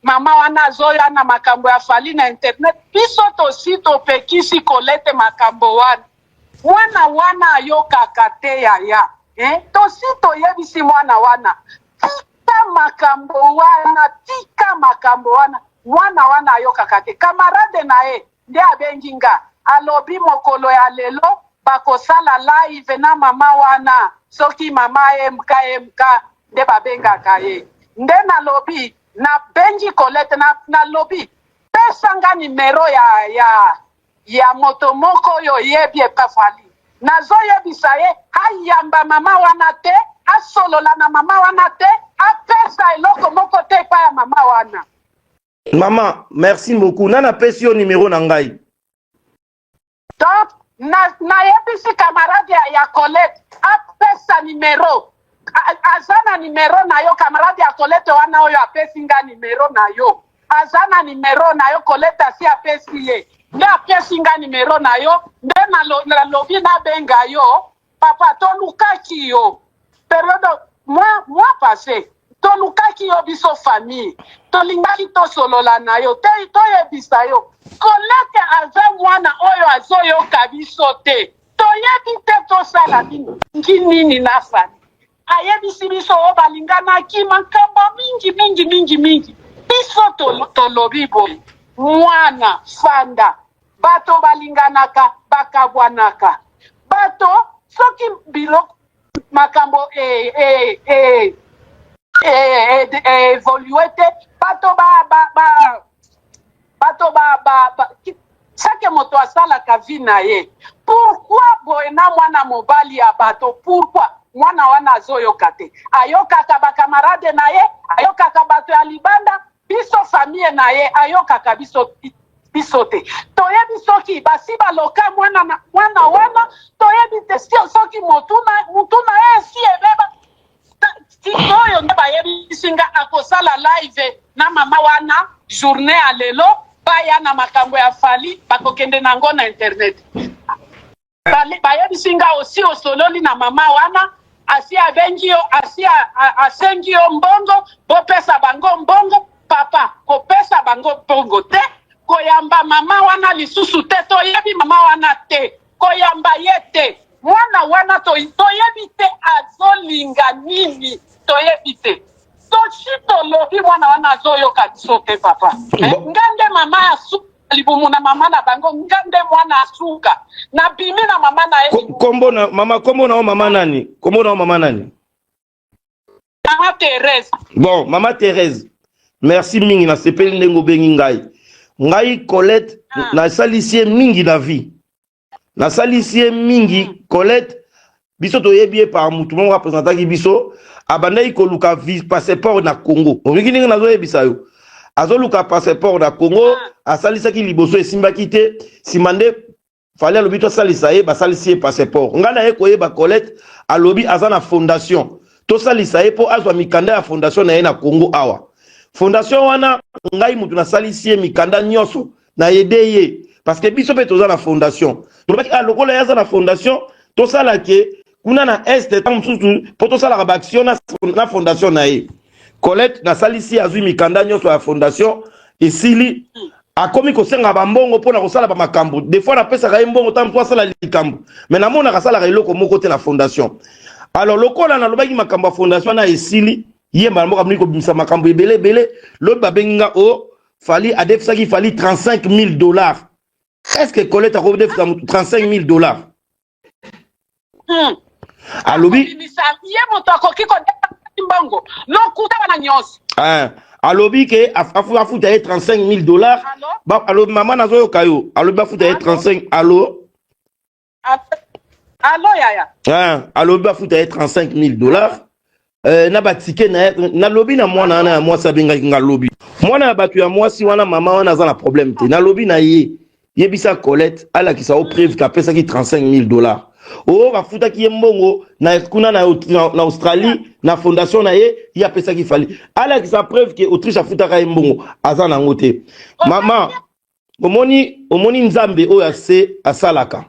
mama wana azoya na makambo ya Fally na internet, biso tosi topekisi Colette makambo wana ayokaka te yaya. Tosi toyebisi mwana wana tika makambo wana ayokaka te. Kamarade na ye nde abenginga alobi mokolo ya lelo bakosala live na mama wana, soki mama MK nde babengaka ye. Nde nalobi na bengi Colette na lobi pesanga nimero ya moto moko yo yebi epa Fally. Nazoyebisa ye ayamba mama wana te, asolola na mama wana te, apesa eloko moko te epa ya mama wana. Maman, merci beaucoup. Nana pesi yo numéro na ngai. Donc, na yebisi camarade ya Colette, apesa numéro. Azana numéro na yo, camarade ya Colette wana oyo apesi nga numéro na yo. azana numero na yo koleta si apesi ye nde apesi nga numero na yo nde nalobi nabenga yo papa tolukaki yo periode mois passé tolukaki yo biso famille tolingaki tosolola na yo toyebisa yo kolete aza mwana oyo azoyoka biso te toyebi te tosala nini na famille ayebisi biso oyo balinganaki makambo mingi biso tolobi boye mwana fanda bato balinganaka bakabwanaka bato soki biloko makambo évolué te bato chaque moto asalaka vi na ye pourquoi boye na mwana mobali ya bato pourquoi mwana wana azoyoka te ayokaka bakamarade na ye ayokaka bato ya libanda biso famille na ye ayokaka biso te toyebi soki basi baloka mwana wana toyebi te soki mutu na ye esi ebeba oyo nde bayebisi nga akosala live na mama wana journée ya lelo baya na makambo ya fali bakokende nango na internet bayebisi nga osi osololi na mama wana asi abengi yo asi asengi yo mbongo bopesa bango mbongo papa kopesa bango mbongo te koyamba mama wana lisusu te toyebi mama wana te koyamba ye te mwana wana toyebi te azolinga nini toyebi te toshi tolobi mwana wana azoyoka biso te papa ngande mama asuka libumu na mama na bango ngande mwana asuka na bimi na mama na ye kombo na mama nani mama Thérèse. Bon mama Thérèse merci mingi na sepeli ndengo bengi ngai Colette na salisie mingi na vie na salisie mingi Colette biso toyebi par mutu mo représentaki biso abandai ko luka passeport na Congo olingi ninga nazo yebisa yo azoluka passeport na Congo asalisaki liboso esimbaki te simande fallait alobi to salisa ye basalisi passeport ngana ye koyeba Colette alobi azana fondation to salisa ye po azwa mikanda ya fondation na ye na Congo awa fondation wana ngai mutu na salisi mikanda nyoso na yede ye parce que biso pe toza na fondation tolobaki lokola yaza na fondation to sala ke kuna na est tant mususu po to sala ba action na fondation na ye Colette na salisi azwi mikanda nyoso ya fondation esili akomi kosenga bambongo pona kosala ba makambo des fois na pesa ka mbongo tant pour sala likambo mais na mona ka sala eloko moko te na fondation alors lokola na lobaki makambo ya fondation na esili yemba mboka mliko bimisa makambo ebele lo babenga o fali adefsaki fali $35,000 est-ce que Colette a redef $35,000 alobi ye moto akoki ko mbongo no kuta bana nyos alobi ke afuta ye $35,000 ba alobi mama nazo kayo alobi bafuta ye 35 allo yaya alobi bafuta ye $35,000 na batike na lobi na mwana na mwasi abengaki nga lobi mwana ya batu ya mwasi wana mama wana aza na problème te na lobi na ye yebisa Colette alakisa o preuve kapesaki $35,000 o bafutaki ye mbongo na kuna na Australie na fondation na ye apesaki fali alakisa preuve ke Autriche afutaka ye mbongo aza nango te mama omoni nzambe oyo ase asalaka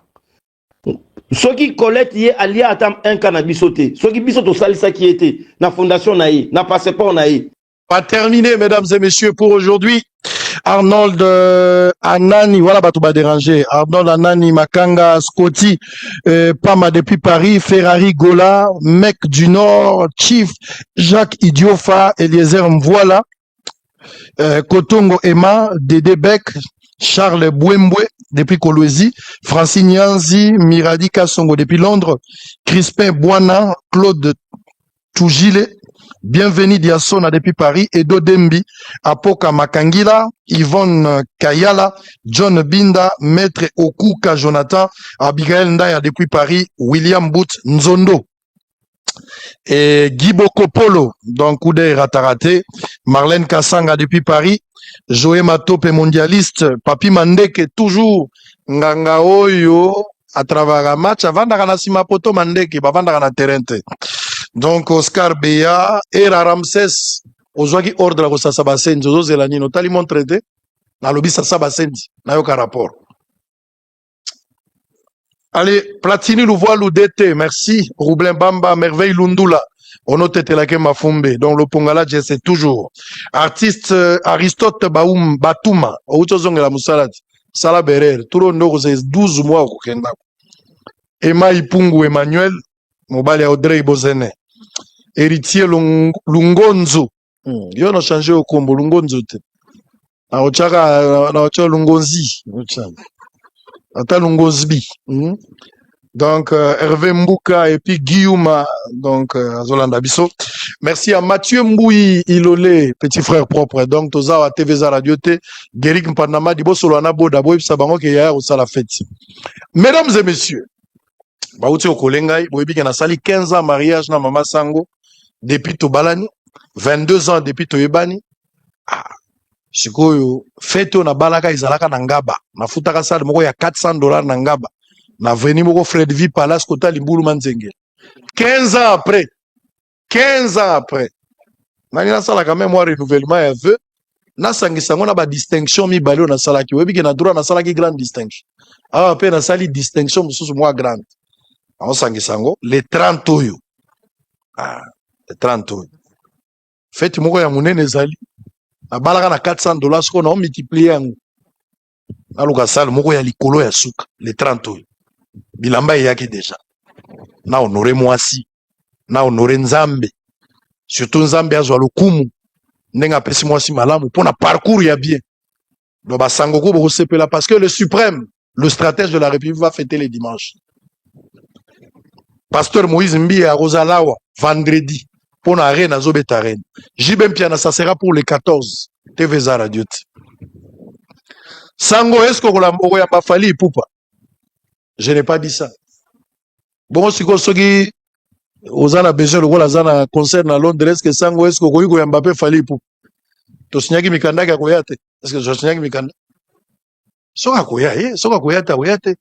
soki Colette ye alia ata un cas na biso te soki biso tosalisaki ye te na fondation na ye na passeport na ye. On va terminer, mesdames et messieurs, pour aujourd'hui. Arnold Anani, voilà, bah, tout va déranger. Arnold Anani, Makanga, Scotty, Pama depuis Paris, Ferrari Gola, Mec du Nord, Chief, Jacques Idiofa, Eliezer Mvoila, Kotongo Emma, Dédé Beck, Charles Bouemboué depuis Kolwezi, Francine Nyanzi, Miradi Kassongo depuis Londres, Crispin Bouana, Claude Tougile, Bienvenue Diasona depuis Paris, Edo Dembi, Apoka Makangila, Yvonne Kayala, John Binda, Maître Okuka Jonathan, Abigail Ndaya depuis Paris, William Bout Nzondo, et Guiboko Polo, donc Oudé Rataraté, Marlène Kassanga depuis Paris, Joé Matope mondialiste, Papi Mandeke toujours, Nganga Oyo, à travers un match, avant d'arranasima poto Mandeke, avant d'arranasima terrain. Donc Oscar Beya, Era Ramses, ozwaki ordre ya kosasa basenzi ozozela nini otali montre te nalobi sasa basenzi nayoka rapport. Allez, Platini Louvoilou DT, merci. Roublin Bamba, Merveille Lundula. On note Telake Mafumbe. Donc le Pongala, je sais toujours. Artiste Aristote Baoum Batouma. Ouchozong la Moussalat. Sala Berer. Tout le monde c'est 12 mois au Kenda. Emma Ipungu Emmanuel. Mobile Audrey Bozene. Héritier Lungonzo. Yo no changé au combo Lungonzo te. Na ochaka na ocho Lungonzi. Ata Lungozbi. Donc, Hervé Mbouka et puis Guillaume, donc, Zolanda Bisso. Merci à Mathieu Mboui Ilolé, petit frère propre. Donc, Toza, TVza Radio T, Guéric Mpanama, Dibo Solana Bodabo, et Sabango, qui est au la fête. Mesdames et messieurs, Baouti Okolengai, Boebi qui a sali 15 ans mariage na Mama Sango, depuis Tobalani, 22 ans depuis Toyebani. Sikoyo, fête na balaka izalaka na ngaba. Na futaka sali moko ya $400 na ngaba. Na veni moko Fred V Palace kota Limbulu Manzenge. 15 ans après. 15 ans après. Nani na sala quand même moi renouvellement ya vœu. Na sangisa ngona ba distinction mi balio na sala ki. Webi ke na droit na sala ki grande distinction. Ah pe na sali distinction mususu moi grande. On sangisa ngo les 30 oyo. Ah, les 30 oyo. Fête moko ya munene zali. Na balaka na $400 ko na multiplier yango. Na luka sala moko ya likolo ya suka les 30 oyo. Bilamba yaki déjà. Na honoré mwasi. Na honoré Nzambe. Surtout Nzambe azwa lokumu. Nenga pesi mwasi malamu. Pour na parcours ya bien. Donc basangoko boko sepela parce que le suprême, le stratège de la République va fêter les dimanches. Pasteur Moïse Mbi à Rosalawa, vendredi. Pour na reine à Zobeta reine. Jibem Piana, ça sera pour les 14. TVza Radio. Sango esko kolamboko ya bafali poupa. Je n'ai pas dit ça. Bon, si Kosogi, aux a besoin de voir concert à Londres, est-ce que Sango, est-ce que Koyko Mbappé fallait pour. To signaki mikanda ka koyate. Est-ce que je signaki mikanda? Soka koya, soka koyata, koyate.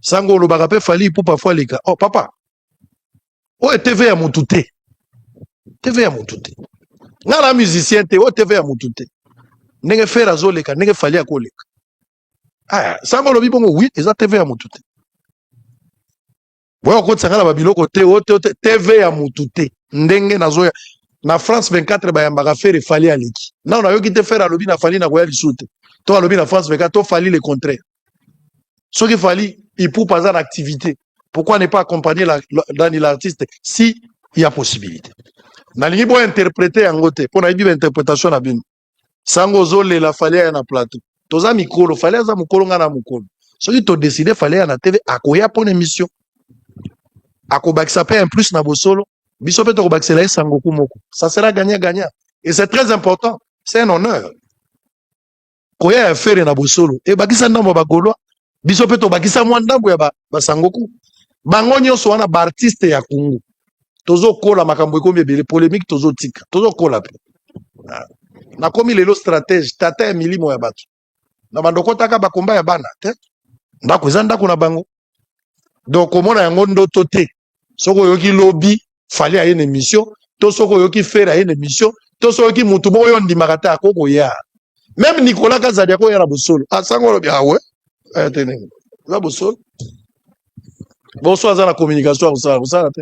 Sango le bagape fallait pour parfois les cas. Oh, papa. Oh, TV à mon touté. TV à mon touté. Nala musicien, oh, TV à mon touté. Nenge faire à zoleka, nenge fallait à koleka. Ah, Sango le bibongo, oui, ils ont TV à mon touté. Voyons quand ça va babilo côté TV ya mutute ndenge nazoya na France 24 ba yamba faire il fallait aliki na on a yo qui te faire alobi na fali na koya lisute to alobi na France 24 to fali le contraire ce qu'il fallait il pour pas en activité pourquoi ne pas accompagner l'artiste si il y a possibilité na lingi bo interpréter en côté pour na bibi interprétation na bino sango zole la fallait na plateau toza mikolo fallait za mukolo ngana mukolo ce qui to décider fallait na TV akoya pour émission Akobakisa paie un plus na bosolo, bisope to kobaksela sangoku moko. Ça sera gagnant-gagnant. Et c'est très important. C'est un honneur. Koya faire na bosolo. Et bakisa ndambo bagolwa, bisope to bakisa mwa ndambo ya ba sangoku. Bango nyonso wana ba artiste ya Congo. Tozo kola makambo ekombi ebele polémique tozo tika. Tozo kola pe. Na komi lelo stratège tata ya milimo ya bato. Na bandoko taka bakomba ya bana, te? Ndako eza ndako na bango. Donc komona yango ndoto te. Soko yoki lobby fallait à une émission, to soko yoki faire à une émission, to soko yoki mutu mo yo ndimakata akoko ya. Même Nicolas Kazadi ko ya na bosolo. Ah sango lobi ah ouais. Tenez. La bosolo. Bonsoir za la communication ça te.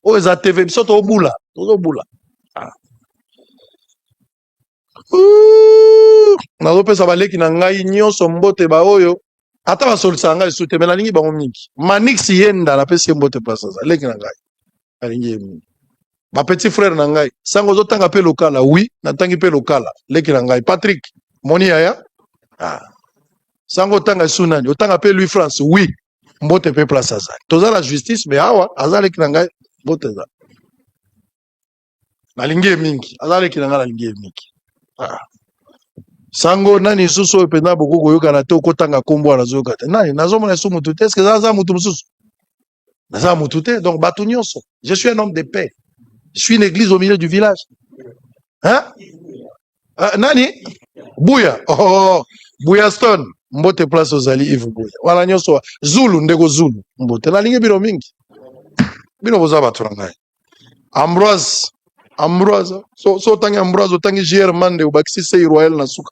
O za TV biso to bula, to bula. Ah. Na lopesa baleki na ngai nyonso mbote ba oyo. Ata basolisa ngai sute mena lingi bango mingi. Manix yenda na pesi mbote place ça. Leki na ngai. Alingi mingi. Ba petit frère na ngai. Sango zotanga pe lokala, oui, na tangi pe lokala. Leki na ngai. Patrick, moni aya? Ah. Sango tanga sunani, otanga pe Louis France, oui. Mbote pe place ça. Toza la justice mais awa azale ki na ngai mbote za. Na lingi mingi. Azale ki na ngai lingi mingi. Ah. Sango nani suso penda boko yoka te okotanga kombo na zoka te nani nazomona so mutu te est-ce que ça mutu mususu naza mutu te donc batu nyonso je suis un homme de paix je suis une église au milieu du village hein nani Bouya oh Bouya Stone mbote place ozali Yves Bouya wala nyonso Zulu ndeko Zulu mbote na lingi bino mingi bino boza batu na ngai Ambroise. So tangi Ambroise, tangi JR Mande, ou Baxi Sey Royal Nasuka.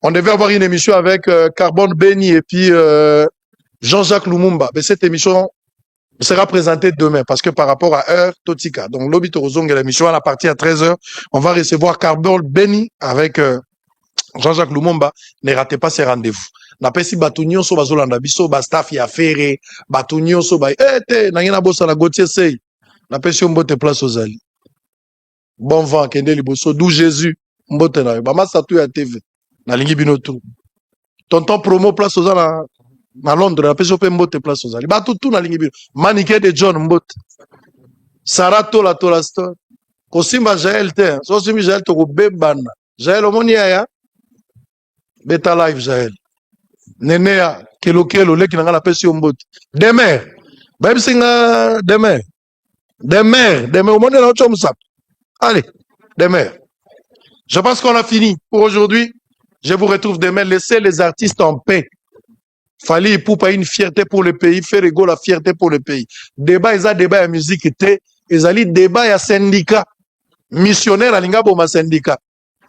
On devait avoir une émission avec Carbone Beni et puis Jean-Jacques Lumumba. Mais cette émission sera présentée demain parce que par rapport à heure Totika. Donc, Lobby Torozong et l'émission à la partie à 13h, on va recevoir Carbone Beni avec Jean-Jacques Lumumba. Ne ratez pas ces rendez-vous. Napesi Batunio so bazolanda biso ba staff ya ferré, Batunio so ba na ngena bossa na Gauthier Sey. Napesi mbote place aux ali. Bon vent kende liboso d'où Jésus mbote na ba masatu ya TV. Na lingi bino tout. Tonton promo place aux ali na Londres, napesi pe mbote place aux ali. Ba tout na lingi bino. Manique de John mbote. Sarato la Tolastor. Kosimba Jael te. So simi Jael to ko bebana. Jael omonia ya. Beta live Jael. Nenea kelo leki nanga na pesi ombote. Demain. Même singa demain. Demain au monde na ocho musap. Allez, demain. Je pense qu'on a fini pour aujourd'hui. Je vous retrouve demain. Laissez les artistes en paix. Fali Poupa une fierté pour le pays, faire égaux la fierté pour le pays. Débat ils a débat à musique était, ils allaient débat à syndicat. Missionnaire à l'ingabo ma syndicat.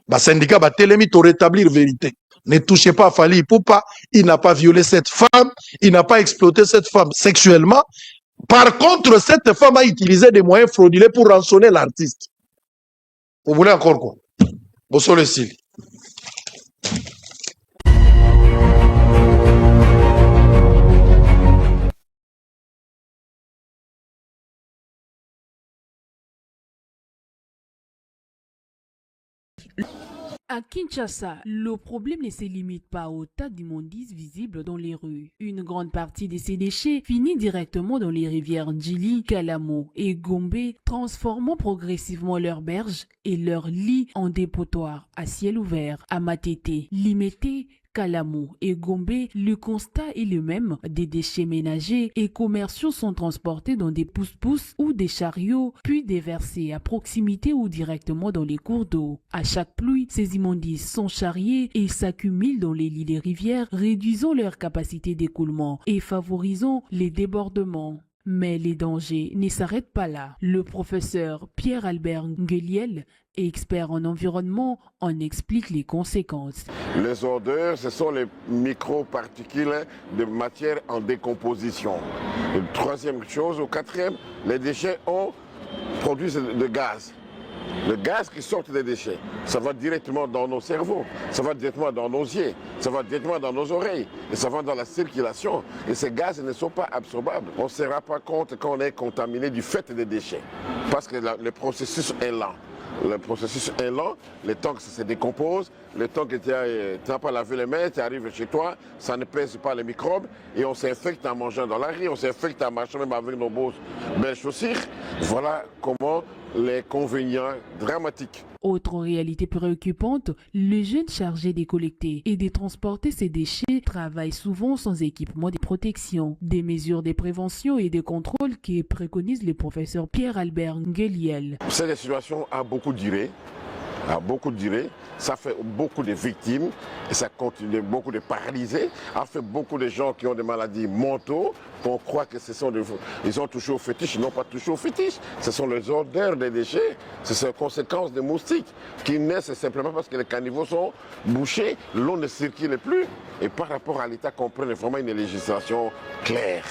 Ba syndicat ba télémi pour rétablir vérité. Ne touchez pas à Fali Poupa, il n'a pas violé cette femme, il n'a pas exploité cette femme sexuellement. Par contre, cette femme a utilisé des moyens frauduleux pour rançonner l'artiste. Vous voulez encore quoi? Bonsoir le style. À Kinshasa, le problème ne se limite pas au tas d'immondices visibles dans les rues. Une grande partie de ces déchets finit directement dans les rivières Djili, Kalamo et Gombe, transformant progressivement leurs berges et leurs lits en dépotoirs à ciel ouvert. À Matete, Limete, Kalamo et Gombe, le constat est le même. Des déchets ménagers et commerciaux sont transportés dans des pousse-pousse ou des chariots, puis déversés à proximité ou directement dans les cours d'eau. À chaque pluie, ces immondices sont charriés et s'accumulent dans les lits des rivières, réduisant leur capacité d'écoulement et favorisant les débordements. Mais les dangers ne s'arrêtent pas là. Le professeur Pierre-Albert Ngueliel, expert en environnement, en explique les conséquences. Les odeurs, ce sont les microparticules de matière en décomposition. Troisième chose, au quatrième, les déchets produisent de gaz. Le gaz qui sort des déchets, ça va directement dans nos cerveaux, ça va directement dans nos yeux, ça va directement dans nos oreilles, et ça va dans la circulation. Et ces gaz ne sont pas absorbables. On ne se rend pas compte quand on est contaminé du fait des déchets, parce que le processus est lent. Le processus est lent, le temps que ça se décompose, le temps que tu n'as pas lavé les mains, tu arrives chez toi, ça ne pèse pas les microbes et on s'infecte en mangeant dans la rue, on s'infecte en marchant même avec nos belles chaussures. Voilà comment les inconvénients dramatiques. Autre réalité préoccupante, les jeunes chargés de collecter et de transporter ces déchets travaillent souvent sans équipement de protection. Des mesures de prévention et de contrôle qui préconisent le professeur Pierre-Albert Ngueliel. Cette situation a beaucoup duré. Ça fait beaucoup de victimes et ça continue beaucoup de paralysés. Ça fait beaucoup de gens qui ont des maladies mentaux. On croit que ils ont touché au fétiche, ils n'ont pas touché au fétiche. Ce sont les odeurs des déchets, ce sont les conséquences des moustiques qui naissent simplement parce que les caniveaux sont bouchés, l'eau ne circule plus. Et par rapport à l'État, qu'on prenne vraiment une législation claire.